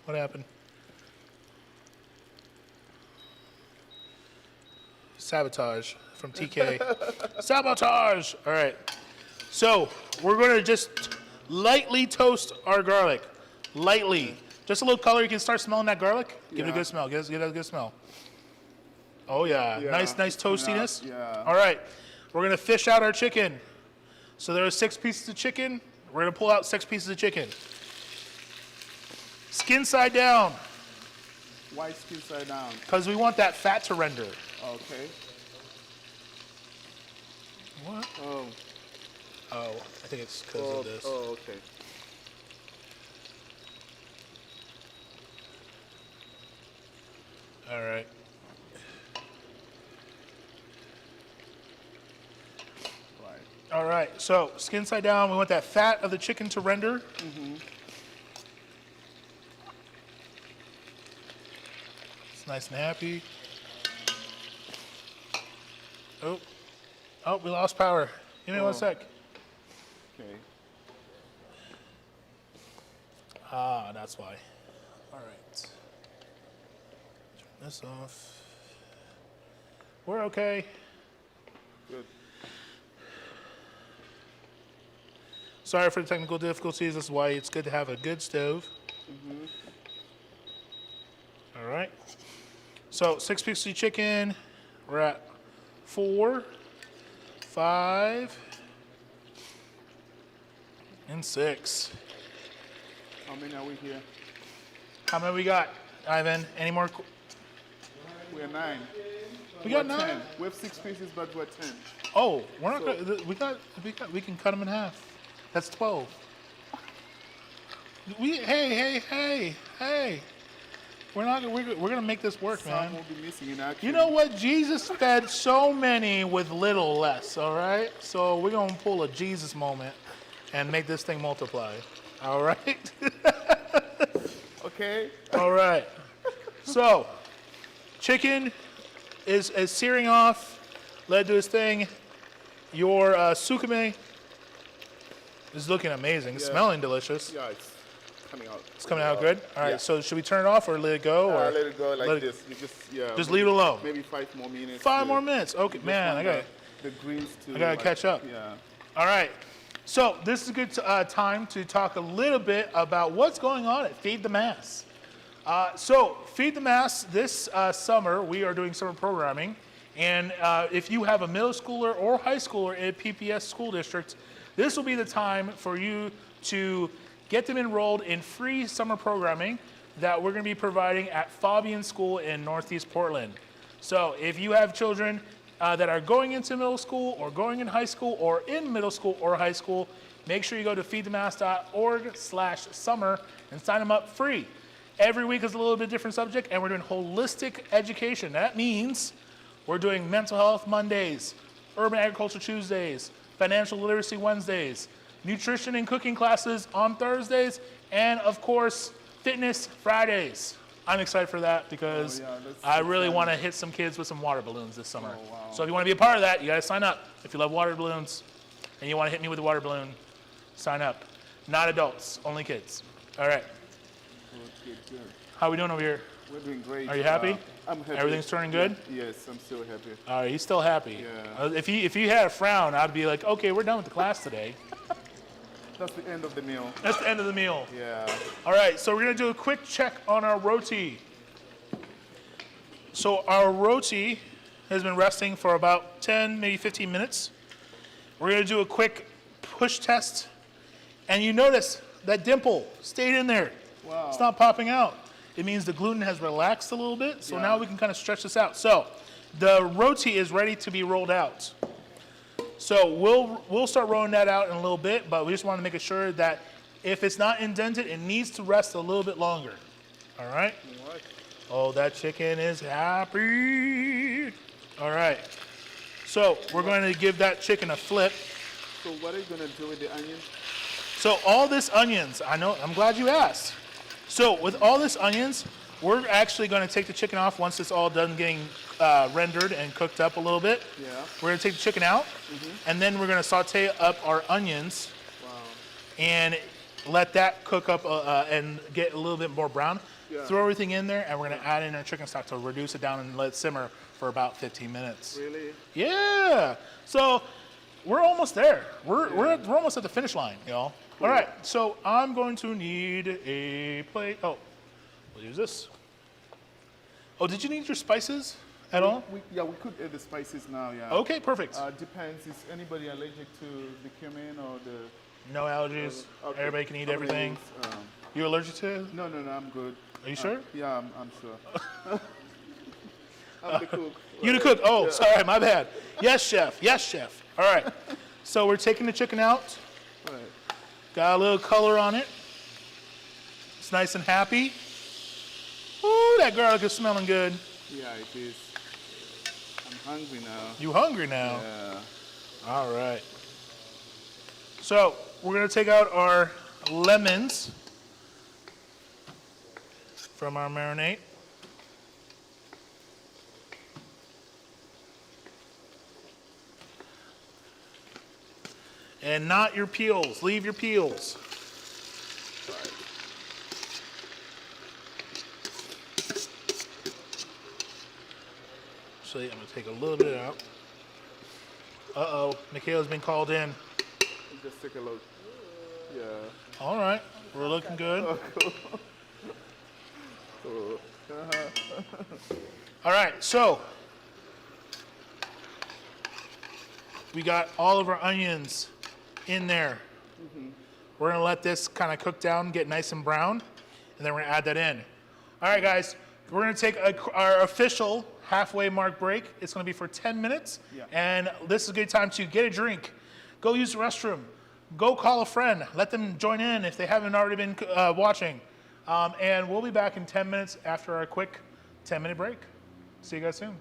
what happened? Sabotage from TK. Sabotage! All right. So we're going to just lightly toast our garlic. Lightly. Just a little color. You can start smelling that garlic. Give it a Yeah. good smell. Give it a good smell. Oh, yeah. Yeah, Nice it's coming out, toastiness. yeah. All right. We're going to fish out our chicken. So there are 6 pieces of chicken. We're going to pull out 6 pieces of chicken. Skin side down, White skin side down. because we want that fat to render. Okay. What? Oh. Oh, I think it's because of this. Oh, okay. All right. Right. All right, so skin side down. We want that fat of the chicken to render. It's nice and happy. Oh, oh, we lost power. Give me 1 sec. Okay. Ah, that's why. All right. Turn this off. We're okay. Good. Sorry for the technical difficulties. That's why it's good to have a good stove. All right. So 6 pieces of chicken. We're at 4, 5, and 6. How many are we here? How many we got, Ivan? Any more? We're 9. We got We're 9. 10. We have 6 pieces, but we're 10. Oh, we're not. We can cut them in half. That's 12. Hey. We're gonna make this work, Some man. will be missing in action. You know what? Jesus fed so many with little less. All right. So we're gonna pull a Jesus moment and make this thing multiply. All right. Okay. All right. So, chicken is searing off. Let it do its thing. Your sukame is looking amazing. It's Yeah. smelling delicious. Yeah, it's coming out. It's coming out good. All right. Yeah. So should we turn it off or let it go? Or Let it go like let it- this. You Just leave it alone. Maybe 5 more minutes. 5 to- more minutes. Okay, just man. want I got. the greens to. I gotta catch up. Yeah. All right. So this is a good time to talk a little bit about what's going on at Feed the Mass. So Feed the Mass this summer, we are doing summer programming. And if you have a middle schooler or high schooler in a PPS school district, this will be the time for you to get them enrolled in free summer programming that we're going to be providing at Fabian School in Northeast Portland. So if you have children that are going into middle school or going in high school or in middle school or high school, make sure you go to feedthemass.org/summer and sign them up free. Every week is a little bit different subject, and we're doing holistic education. That means we're doing mental health Mondays, urban agriculture Tuesdays, financial literacy Wednesdays, nutrition and cooking classes on Thursdays, and of course, fitness Fridays. I'm excited for that because Oh, yeah, that's I really exciting. want to hit some kids with some water balloons this summer. Oh, wow. So if you want to be a part of that, you got to sign up. If you love water balloons and you want to hit me with a water balloon, sign up. Not adults, only kids. All right. Good. How are we doing over here? We're doing great. Are you happy? I'm happy. Everything's turning good? Yes, I'm still happy. All right, he's still happy. Yeah. If you had a frown, I'd be like, okay, we're done with the class today. That's the end of the meal. That's the end of the meal. Yeah. All right, so we're gonna do a quick check on our roti. So our roti has been resting for about 10, maybe 15 minutes. We're gonna do a quick push test. And you notice that dimple stayed in there. Wow. It's not popping out. It means the gluten has relaxed a little bit, so Yeah. now we can kind of stretch this out. So the roti is ready to be rolled out. So we'll start rolling that out in a little bit, but we just want to make sure that if it's not indented, it needs to rest a little bit longer. All right? What? Oh, that chicken is happy. All right. So we're going to give that chicken a flip. So what are you gonna do with the onion? So all this onions, I know, I'm glad you asked. So with all this onions, we're actually going to take the chicken off once it's all done getting rendered and cooked up a little bit. Yeah. We're going to take the chicken out, and then we're going to saute up our onions Wow. and let that cook up and get a little bit more brown. Yeah. Throw everything in there, and we're going to add in our chicken stock to reduce it down and let it simmer for about 15 minutes. Really? Yeah. So we're almost there. We're almost at the finish line, y'all. All right. So I'm going to need a plate. Oh, we'll use this. Oh, did you need your spices at all? We could add the spices now. Yeah. Okay, perfect. Depends. Is anybody allergic to the cumin or the? No allergies. Okay. Everybody can eat I'm gonna everything. use, You allergic to it? no, I'm good. Are you sure? Yeah, I'm sure. I'm the cook. You the cook. Oh, sorry, my bad. Yes, chef. Yes, chef. All right. So we're taking the chicken out. Right. Got a little color on it. It's nice and happy. Ooh, that garlic is smelling good. Yeah, it is. I'm hungry now. You hungry now? Yeah. All right. So we're gonna take out our lemons from our marinade. And not your peels. Leave your peels. Actually, I'm gonna take a little bit out. Uh-oh, Michaela's been called in. Just take a look. Yeah. All right, we're looking good. Cool. All right, so we got all of our onions in there. We're gonna let this kind of cook down, get nice and brown, and then we're gonna add that in. All right, guys, we're gonna take our official halfway mark break. It's gonna be for 10 minutes, Yeah. and this is a good time to get a drink, go use the restroom, go call a friend, let them join in if they haven't already been watching. And we'll be back in 10 minutes after our quick 10-minute break. See you guys soon.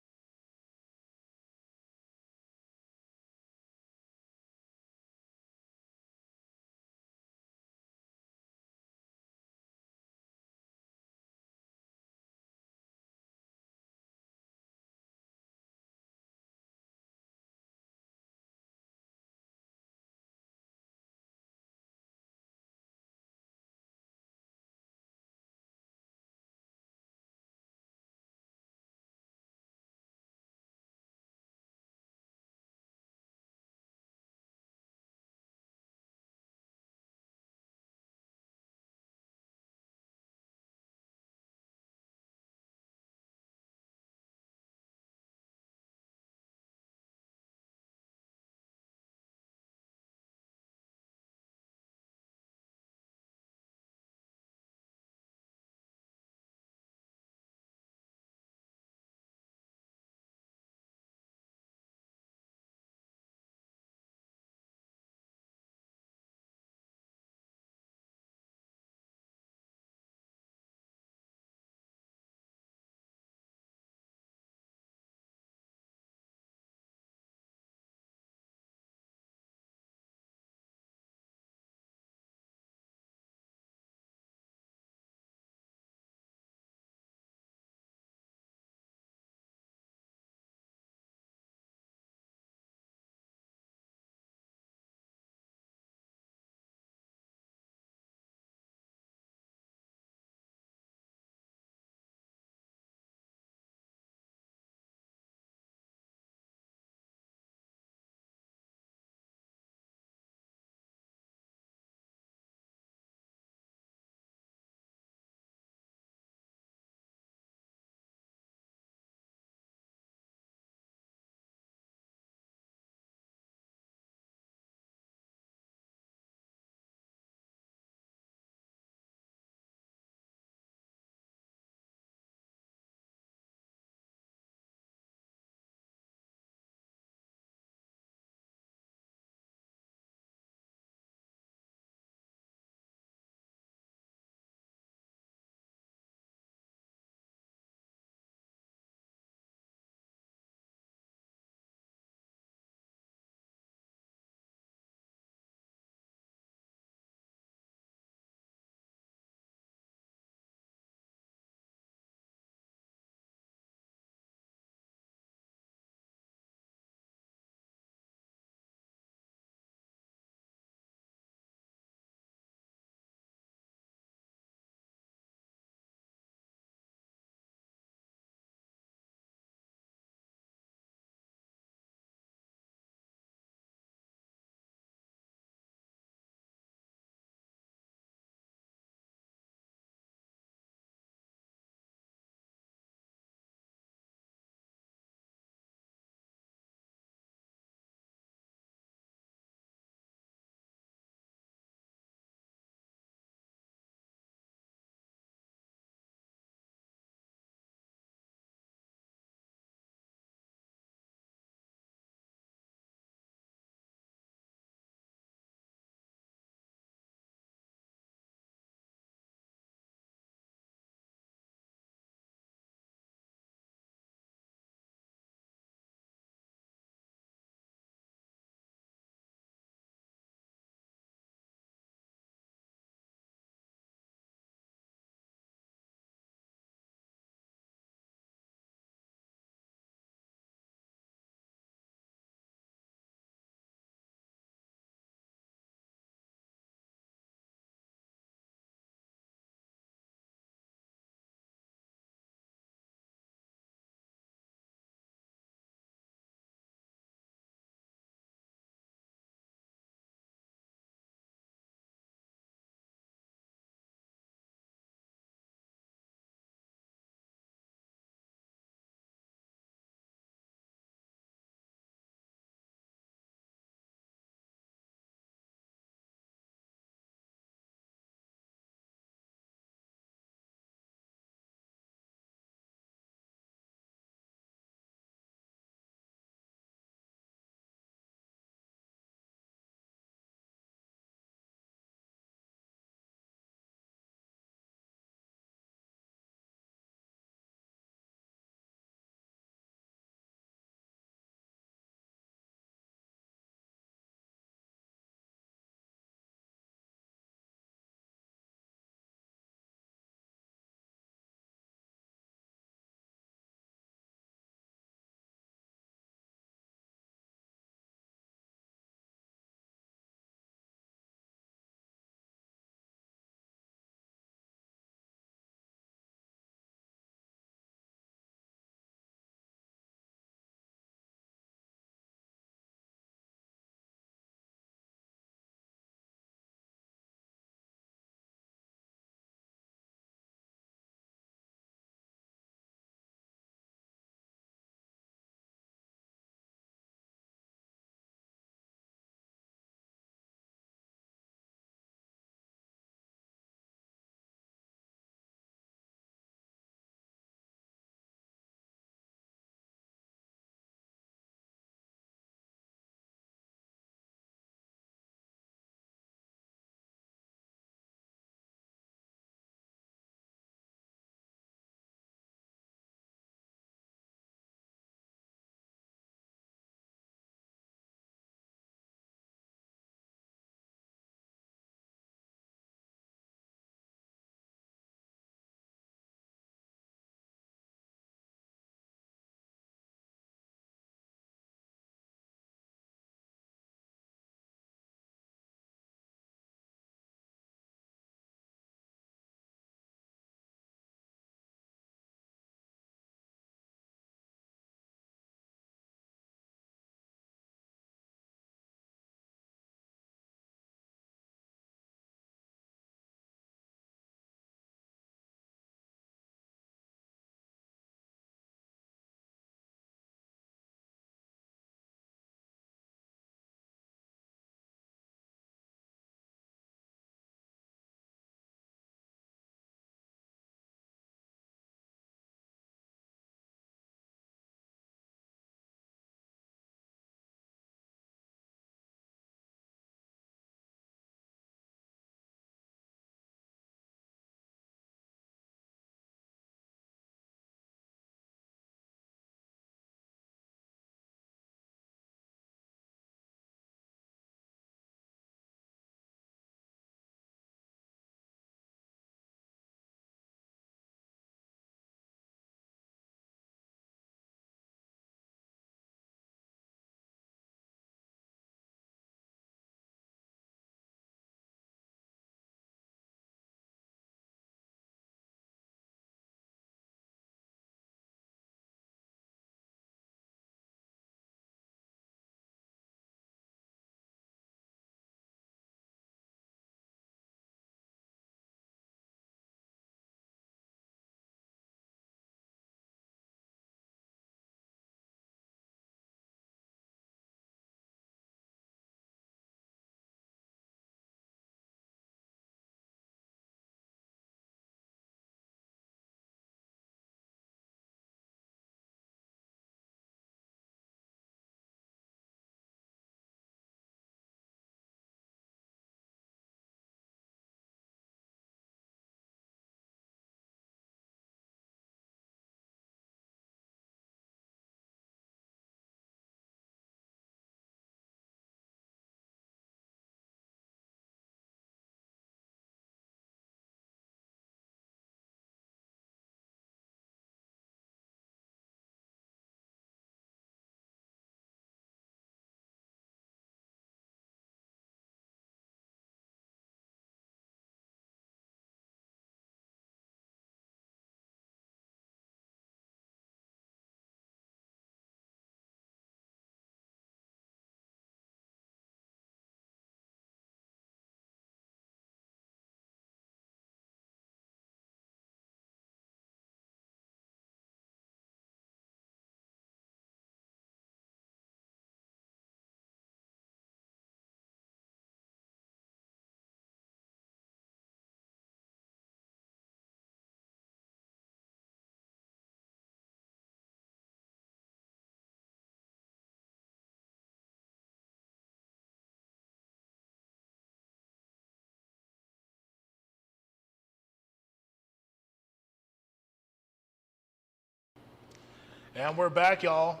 And we're back, y'all.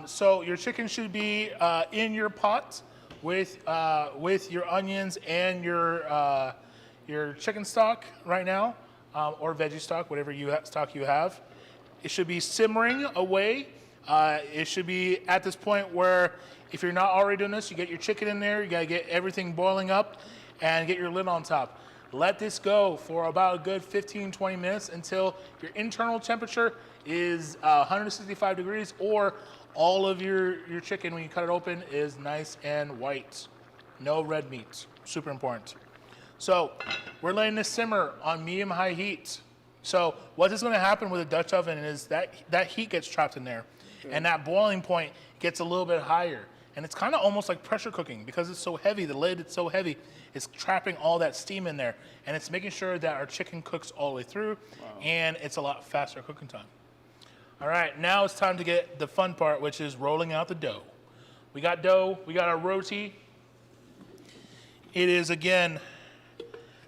So your chicken should be in your pot with your onions and your chicken stock right now, or veggie stock, whatever stock you have. It should be simmering away. It should be at this point where, if you're not already doing this, you get your chicken in there. You gotta get everything boiling up, and get your lid on top. Let this go for about a good 15, 20 minutes until your internal temperature is 165 degrees, or all of your chicken, when you cut it open, is nice and white. No red meat. Super important. So we're letting this simmer on medium-high heat. So what is going to happen with a Dutch oven is that heat gets trapped in there, and that boiling point gets a little bit higher. And it's kind of almost like pressure cooking because it's so heavy. The lid is so heavy, it's trapping all that steam in there, and it's making sure that our chicken cooks all the way through, and it's a lot faster cooking time. All right, now it's time to get the fun part, which is rolling out the dough. We got dough. We got our roti. It is, again,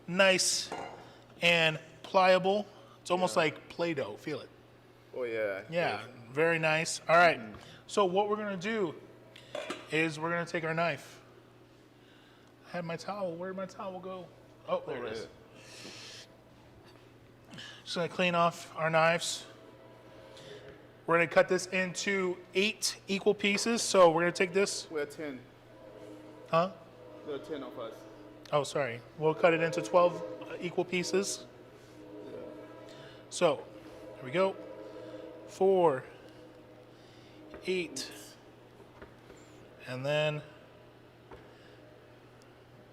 nice and pliable. It's almost like Play-Doh. Feel it. Oh, yeah. Yeah, very nice. All right, so what we're going to do is we're going to take our knife. I had my towel. Where did my towel go? Oh, there it is. Just going to clean off our knives. We're going to cut this into 8 equal pieces. So we're going to take this. We're 10. Huh? There are 10 of us. Oh, sorry. We'll cut it into 12 equal pieces. So, here we go. 4, 8, and then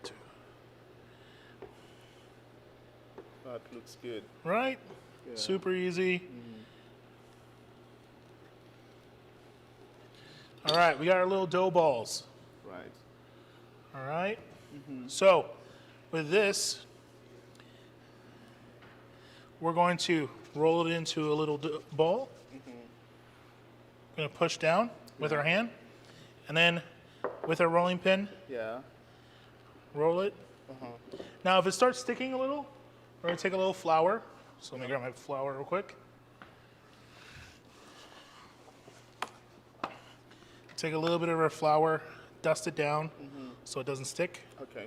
2. That looks good. Right? Yeah. Super easy. All right, we got our little dough balls. Right. All right. So, with this, we're going to roll it into a little ball. Going to push down with our hand, and then with our rolling pin, Yeah. roll it. Now, if it starts sticking a little, we're going to take a little flour. So let me grab my flour real quick. Take a little bit of our flour, dust it down so it doesn't stick. Okay.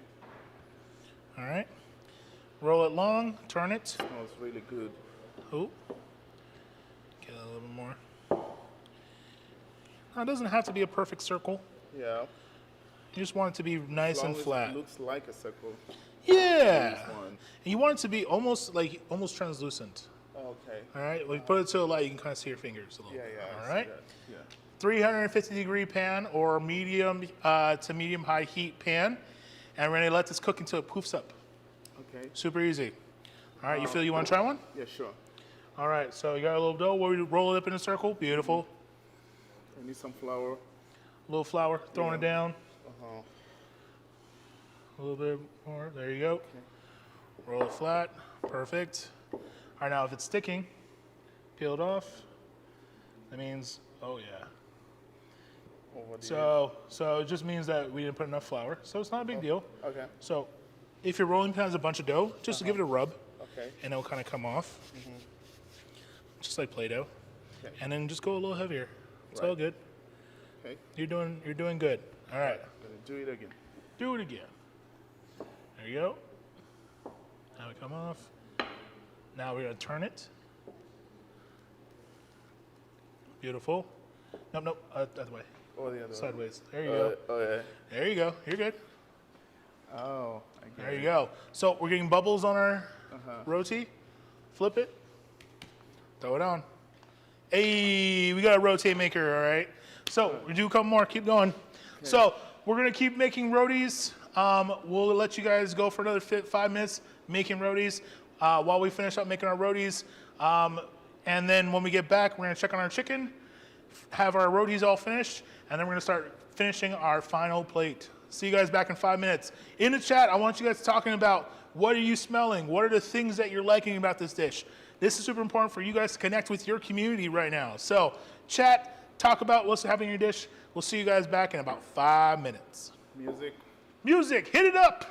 All right. Roll it long, turn it. Smells really good. Oh. Get a little bit more. Now, it doesn't have to be a perfect circle. Yeah. You just want it to be nice As long and as flat. It looks like a circle. Yeah. This one. And you want it to be almost translucent. Okay. All right. When you put it to a light, you can kind of see your fingers a little. Yeah, yeah. All I see right. that. Yeah. 350-degree pan or medium to medium-high heat pan, and we're gonna let this cook until it poofs up. Okay. Super easy. All right. You feel you want to try one? Yeah, sure. All right. So you got a little dough. We roll it up in a circle. Beautiful. I need some flour. A little flour. Throwing it down. Uh-huh. A little bit more. There you go. Roll it flat. Perfect. All right, now if it's sticking, peel it off. That means, oh yeah. Oh, what do So it just means that we didn't put enough flour. So it's not a big deal. Okay. So if your rolling pin has a bunch of dough, just give it a rub, Okay. and it'll kind of come off, just like Play-Doh. Okay. And then just go a little heavier. It's Right. all good. Okay. You're doing good. All right. Gonna do it again. Do it again. There you go. Now we come off. Now we're gonna turn it. Beautiful. Nope, other way. Oh, the other way. Sideways. There you go. Oh, yeah. There you go. You're good. Oh, I get There it. you go. So we're getting bubbles on our roti. Flip it. Throw it on. Hey, we got a roti maker, all right? So we do a couple more. Keep going. So we're going to keep making rotis. We'll let you guys go for another 5 minutes making rotis while we finish up making our rotis. And then when we get back, we're going to check on our chicken, have our rotis all finished, and then we're going to start finishing our final plate. See you guys back in 5 minutes. In the chat, I want you guys talking about what are you smelling? What are the things that you're liking about this dish? This is super important for you guys to connect with your community right now. So chat, talk about what's happening in your dish. We'll see you guys back in about 5 minutes. Music. Music, hit it up.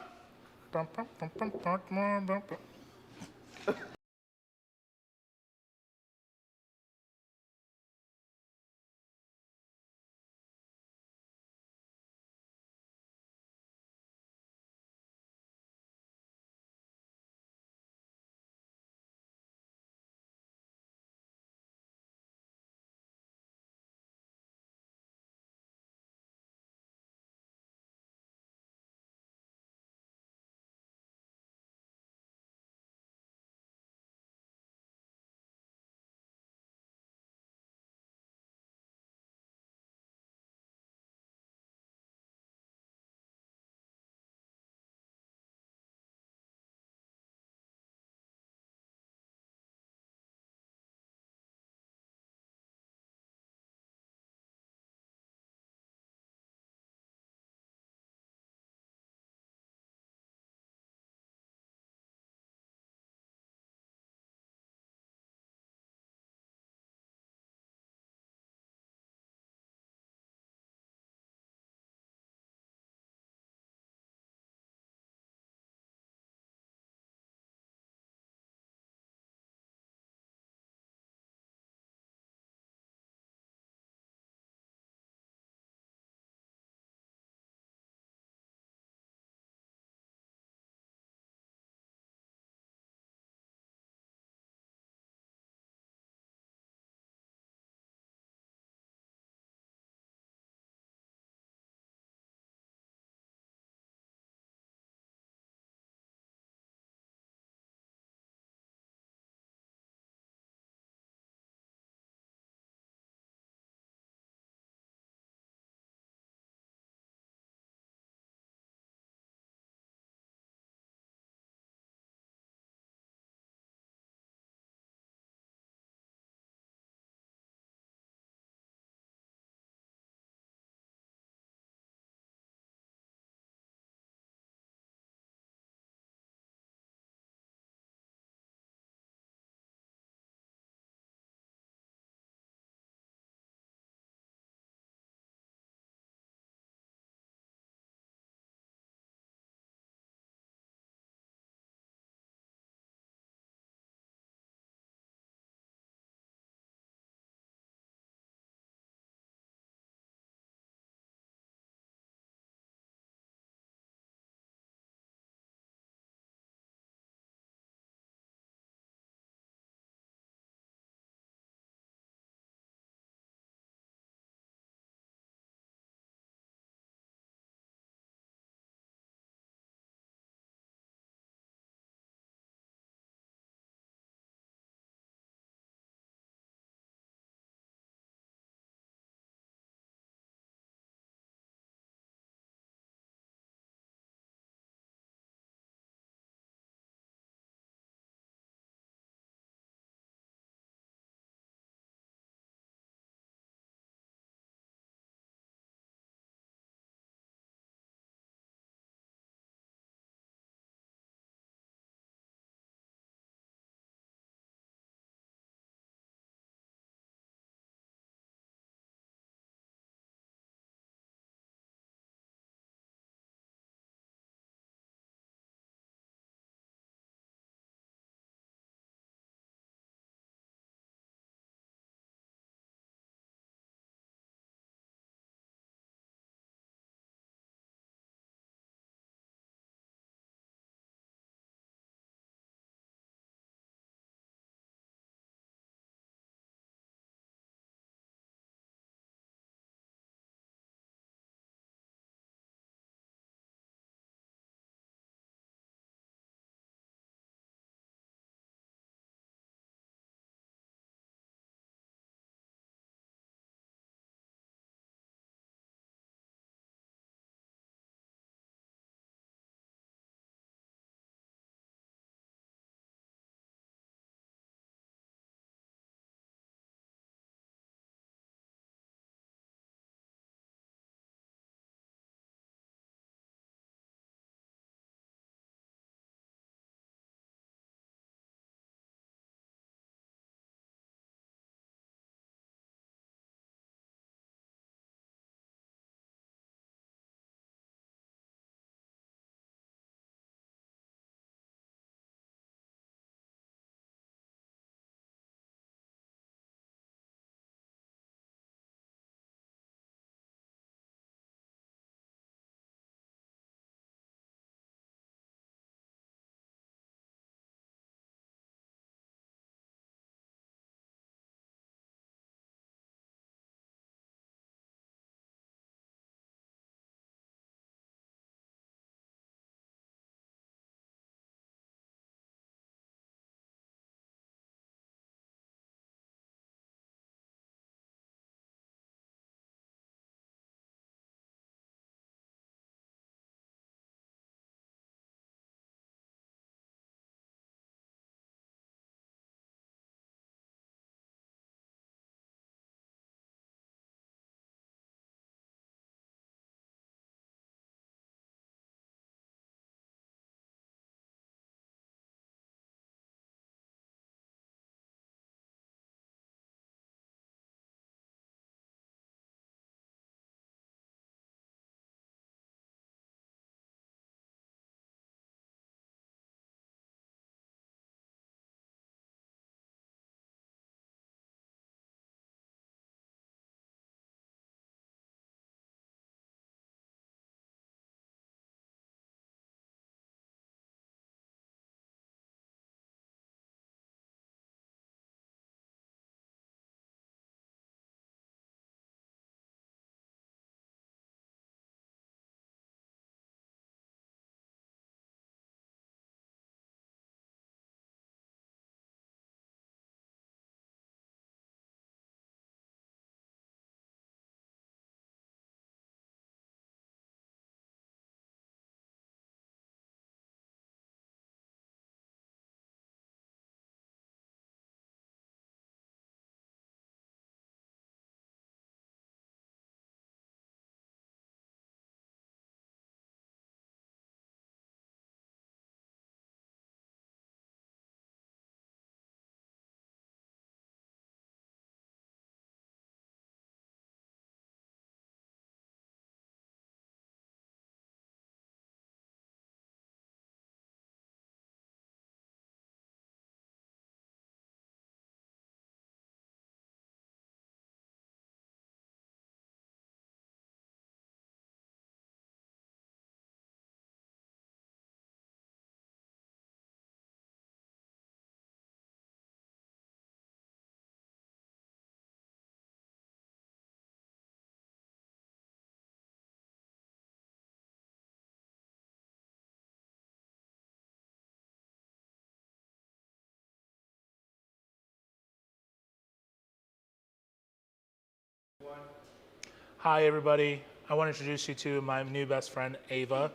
Hi, everybody. I want to introduce you to my new best friend, Ava.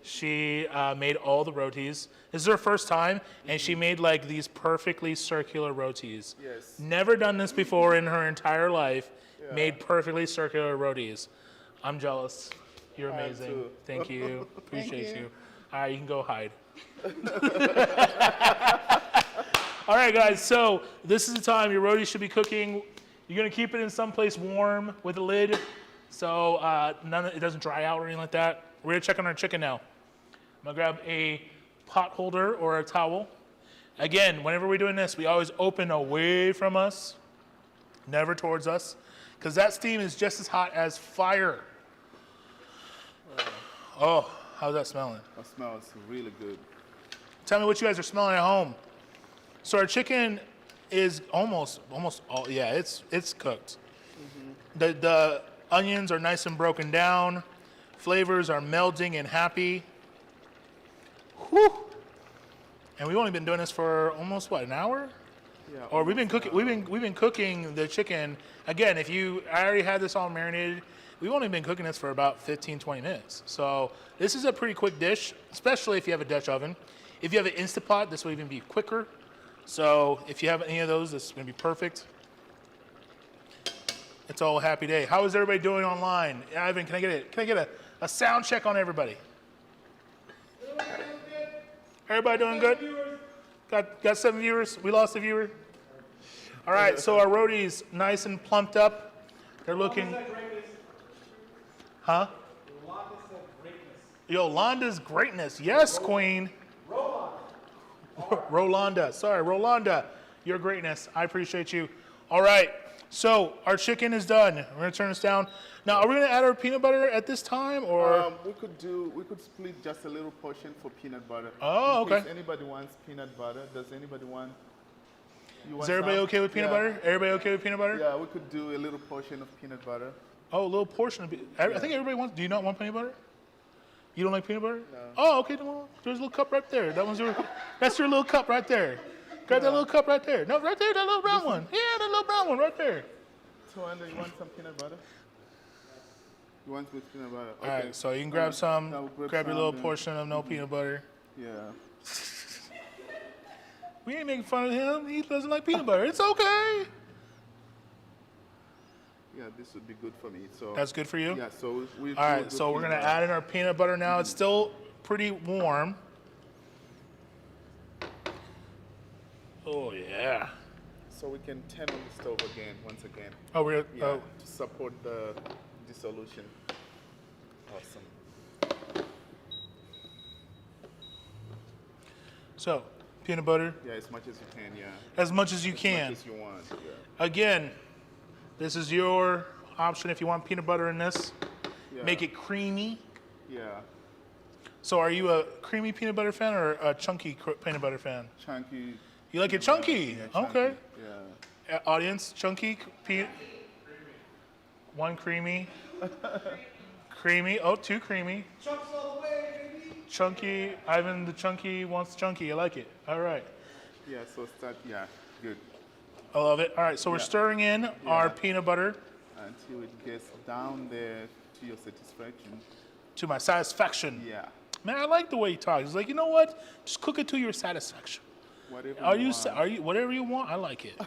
She made all the rotis. This is her first time, and she made like these perfectly circular rotis. Yes. Never done this before in her entire life. Made perfectly circular rotis. I'm jealous. You're I am amazing. too. Thank you. Appreciate you. you. All right, you can go hide. All right, guys. So this is the time your rotis should be cooking. You're gonna keep it in someplace warm with a lid, so it doesn't dry out or anything like that. We're gonna check on our chicken now. I'm gonna grab a pot holder or a towel. Again, whenever we're doing this, we always open away from us, never towards us, because that steam is just as hot as fire. Oh, how's that smelling? That smells really good. Tell me what you guys are smelling at home. So our chicken is almost all, yeah, it's cooked. The onions are nice and broken down. Flavors are melding and happy. Whew. And we've only been doing this for almost what, an hour? Yeah. Or we've been cooking. We've been cooking the chicken. Again, I already had this all marinated. We've only been cooking this for about 15, 20 minutes. So this is a pretty quick dish, especially if you have a Dutch oven. If you have an Instapot, this will even be quicker. So if you have any of those, this is going to be perfect. It's all a happy day. How is everybody doing online? Ivan, can I get a sound check on everybody? Everybody doing good? Got 7 viewers. We lost a viewer. All right, so our rotis nice and plumped up. They're looking. Huh? Yolanda's greatness. Yes, Queen. Rolanda. Sorry, Rolanda. Your greatness. I appreciate you. All right. So our chicken is done. We're gonna turn this down. Now, are we gonna add our peanut butter at this time, or? We could split just a little portion for peanut butter. Oh, In case okay. anybody wants peanut butter? Does anybody want? Is everybody okay with peanut butter? Everybody okay with peanut butter? Yeah, we could do a little portion of peanut butter. Oh, a little portion of I think everybody wants. Do you not want peanut butter? You don't like peanut butter? No. Oh, okay. Well, there's a little cup right there. That's your little cup right there. Grab that little cup right there. No, right there, that little brown one. Yeah, that little brown one right there. So, Andrew, you want some peanut butter? You want with peanut butter? All right, so you can grab some. I'll Grab your some little then. portion of no peanut butter. Yeah. We ain't making fun of him. He doesn't like peanut butter. It's okay. Yeah, this would be good for me. So That's good for you? Yeah, so we. All right, so we're going to add in our peanut butter now. It's still pretty warm. Oh, yeah. So we can turn on the stove again, once again. Oh, we're Yeah, oh, to support the dissolution. Awesome. so peanut butter Yeah, as much as you can. Yeah. as much as you As can. much as you want. Yeah. Again, this is your option if you want peanut butter in this. Yeah. Make it creamy. Yeah. So are you a creamy peanut butter fan or a chunky peanut butter fan? Chunky. You like it chunky? Yeah, chunky. Okay. Yeah. Audience, chunky, one creamy. Creamy, oh, two creamy. Chunks all the way, baby. Chunky, Ivan the chunky wants chunky, I like it. All right, Yeah. So start. Yeah. Good. I love it. All right, so we're Yeah. stirring in our peanut butter Until it gets down there to your satisfaction. to my satisfaction. Yeah. Man, I like the way he talks. He's like, you know what? Just cook it to your satisfaction. Whatever. Are you, want. are you, whatever you want, I like it.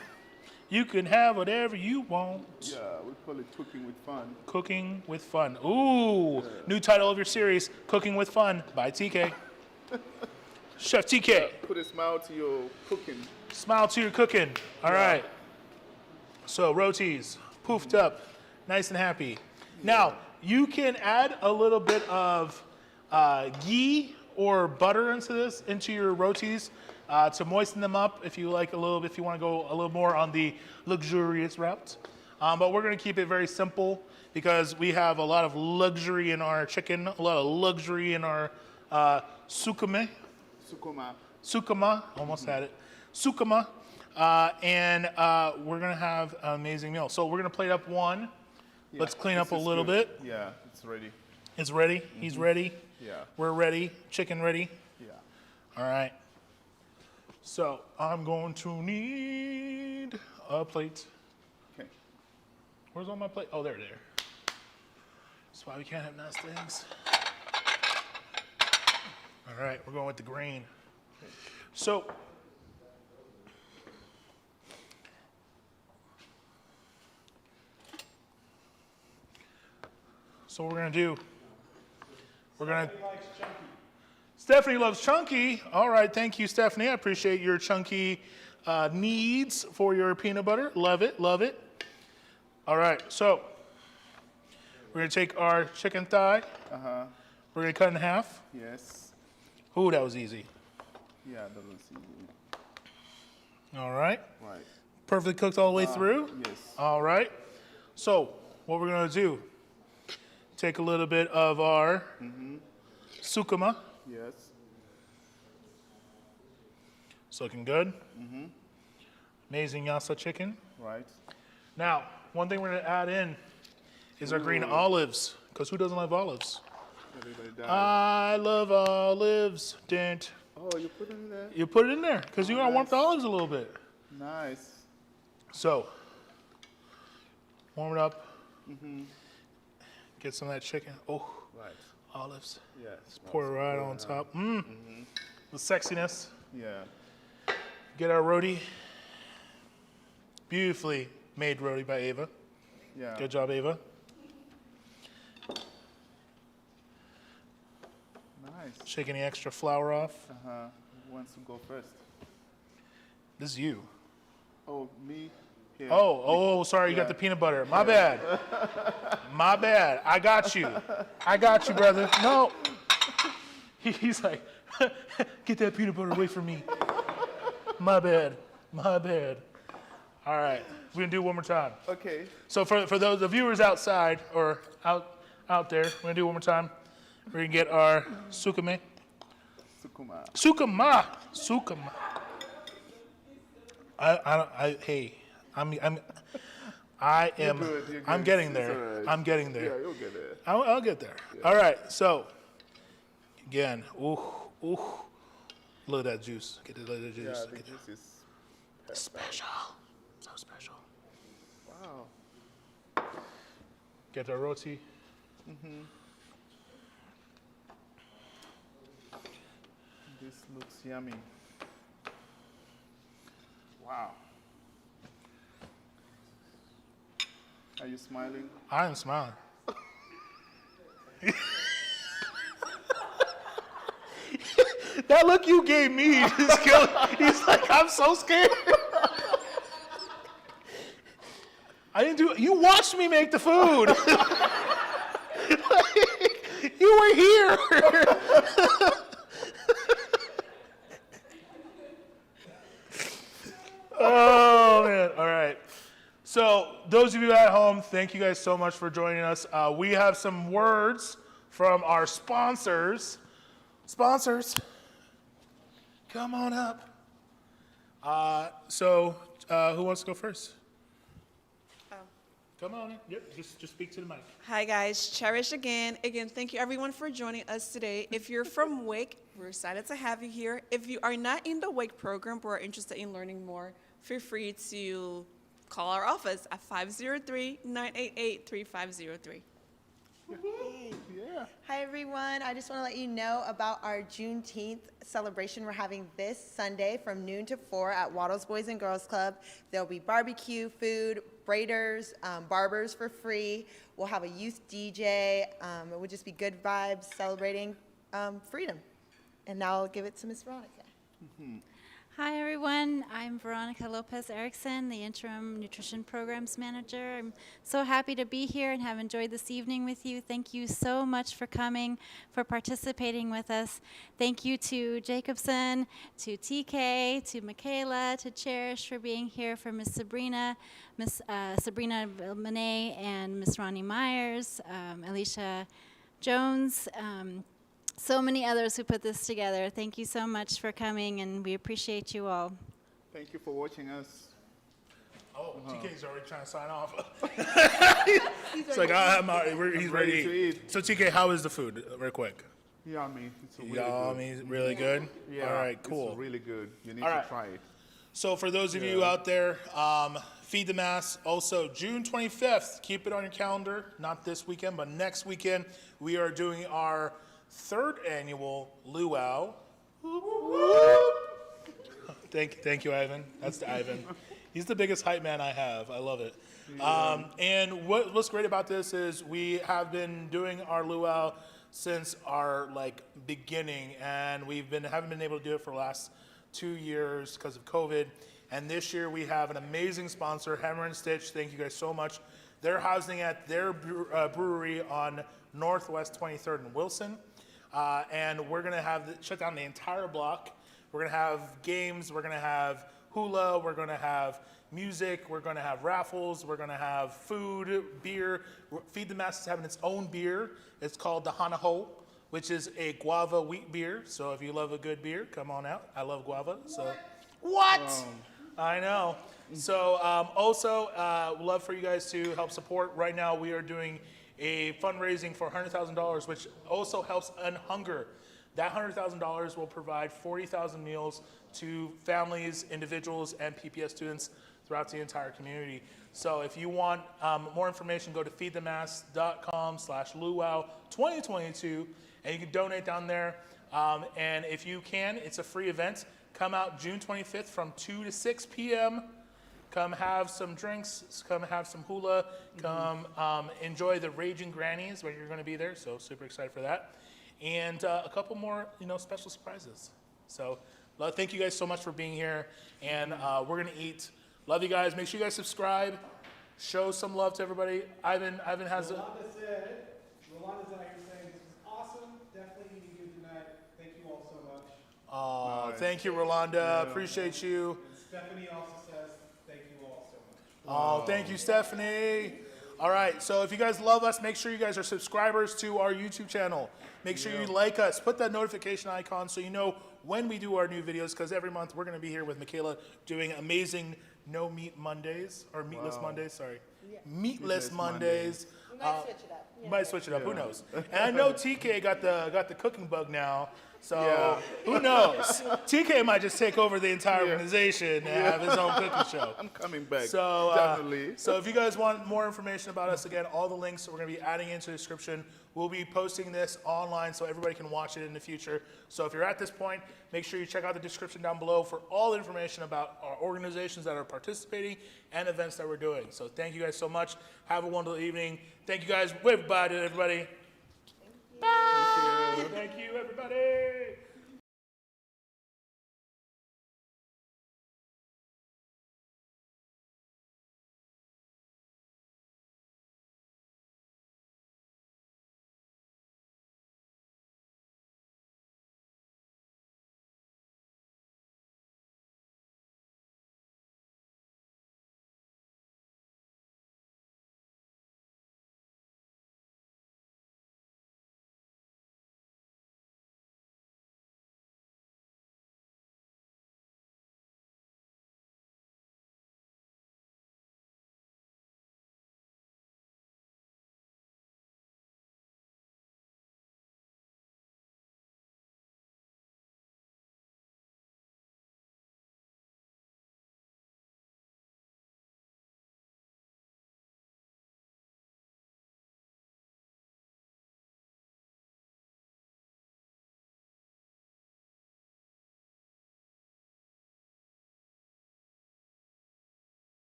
You can have whatever you want. Yeah, we call it cooking with fun. Cooking with fun. Ooh, new title of your series, Cooking with Fun by TK. Chef TK. Put a smile to your cooking. Smile to your cooking. All right. So rotis, poofed up, nice and happy. Now, you can add a little bit of ghee or butter into your rotis to moisten them up if you like if you want to go a little more on the luxurious route. But we're going to keep it very simple because we have a lot of luxury in our chicken, a lot of luxury in our sukame. Sukuma. Almost had it. Sukama. And we're going to have an amazing meal. So we're going to plate up one. Yeah, Let's clean up this a is little good. bit. Yeah, it's ready. It's ready. He's ready. Yeah. We're ready. Chicken ready. Yeah. All right. So I'm going to need a plate. Okay. Where's all my plate? Oh, there. why we can't have nice things. All right, we're going with the green. So, what we're gonna do, Stephanie likes chunky. Stephanie loves chunky. All right, thank you, Stephanie. I appreciate your chunky needs for your peanut butter. Love it, love it. All right, so we're gonna take our chicken thigh. We're gonna cut in half. Yes. Ooh, that was easy. Yeah, that was easy. All right, Right. perfectly cooked all the way through. Yes. All right, so what we're gonna do, take a little bit of our sukuma. Yes. It's looking good. Amazing yassa chicken. Right. Now, one thing we're gonna add in is our green olives, because who doesn't love olives? Everybody died. I love olives. Dent. Oh, you put it in there? You put it in there, because you gotta warm the olives a little bit. Nice. So, warm it up. Get some of that chicken. Oh, Right. olives. Yes. Pour it right on top. The sexiness. Yeah. Get our roti. Beautifully made roti by Ava. Yeah. Good job, Ava. Nice. Shake any extra flour off. Who wants to go first? This is you. Oh, me? Here. Oh, sorry, you got the peanut butter. My bad. My bad. I got you, brother. No. He's like, get that peanut butter away from me. My bad. All right, we're gonna do it one more time. Okay. So for those the viewers outside or out there, we're gonna do it one more time. We're gonna get our sukuma. Sukuma. Hey, I'm You're good. I'm getting It's there. all right. I'm getting Yeah, there. you'll get there. I'll get there. All right. So again, ooh, look at that juice. Get the juice. Yeah, the Get juice is that. Special. So special. wow. Get the roti. This looks yummy. Wow. Are you smiling? I am smiling. That look you gave me is killing. He's like, I'm so scared. I didn't do. You watched me make the food. You were here. Oh man! All right. So those of you at home, thank you guys so much for joining us. We have some words from our sponsors. Sponsors, come on up. Who wants to go first? Come on in. Yep, just speak to the mic. Hi guys, Cherish again. Again, thank you everyone for joining us today. If you're from WIC, we're excited to have you here. If you are not in the WIC program but are interested in learning more, feel free to call our office at 503-988-3503. Yeah. Hi everyone, I just want to let you know about our Juneteenth celebration we're having this Sunday from noon to 4 at Waddles Boys and Girls Club. There'll be barbecue, food, braiders, barbers for free. We'll have a youth DJ. It would just be good vibes celebrating freedom. And now I'll give it to Miss Veronica. Hi everyone, I'm Veronica Lopez Erickson, the Interim Nutrition Programs Manager. I'm so happy to be here and have enjoyed this evening with you. Thank you so much for coming, for participating with us. Thank you to Jacobson, to TK, to Michaela, to Cherish for being here, for Miss Sabrina, Miss Sabrina Monet, and Miss Ronnie Myers, Alicia Jones, so many others who put this together. Thank you so much for coming, and we appreciate you all. Thank you for watching us. Oh, TK's already trying to sign off. It's like, he's ready to eat. So TK, how is the food, real quick? Yummy. It's really Yummy, good. really good? Yeah, All right, cool. It's really good. You need All to right. try it. So for those of you out there, Feed the Mass. Also, June 25th, keep it on your calendar, not this weekend, but next weekend, we are doing our 3rd annual luau. Thank you, Ivan. That's Ivan. He's the biggest hype man I have. I love it. And what's great about this is we have been doing our luau since our beginning, and haven't been able to do it for the last 2 years because of COVID. And this year we have an amazing sponsor, Hammer and Stitch. Thank you guys so much. They're housing at their brewery on Northwest 23rd and Wilson. And we're going to shut down the entire block. We're going to have games. We're going to have hula. We're going to have music. We're going to have raffles. We're going to have food, beer. Feed the Mass is having its own beer. It's called the Hanaho, which is a guava wheat beer. So if you love a good beer, come on out. I love guava. So what? I know. So also, we'd love for you guys to help support. Right now, we are doing a fundraising for $100,000, which also helps end hunger. That $100,000 will provide 40,000 meals to families, individuals, and PPS students throughout the entire community. So if you want more information, go to feedthemass.com/luau2022, and you can donate down there. And if you can, it's a free event. Come out June 25th from 2 to 6 p.m. Come have some drinks, come have some hula, come enjoy the Raging Grannies when you're going to be there. So super excited for that. And a couple more, special surprises. So thank you guys so much for being here. And we're going to eat. Love you guys. Make sure you guys subscribe. Show some love to everybody. Ivan has Rolanda's out here saying this was awesome. Definitely eating good tonight. Thank you all so much. Oh, thank you, Rolanda. Appreciate you. And Stephanie also says thank you all so much. Oh, thank you, Stephanie. All right, so if you guys love us, make sure you guys are subscribers to our YouTube channel. Make sure you like us. Put that notification icon so you know when we do our new videos, because every month we're going to be here with Michaela doing amazing No Meat Mondays, or Meatless Mondays, sorry. Meatless Mondays. We might switch it up. Might switch it up, who knows? And I know TK got the cooking bug now, so who knows? TK might just take over the entire organization and have his own cooking show. I'm coming back. So, definitely. So if you guys want more information about us, again, all the links we're going to be adding into the description. We'll be posting this online so everybody can watch it in the future. So if you're at this point, make sure you check out the description down below for all information about our organizations that are participating and events that we're doing. So thank you guys so much. Have a wonderful evening. Thank you guys. Wave bye to everybody. Bye. Thank you, everybody.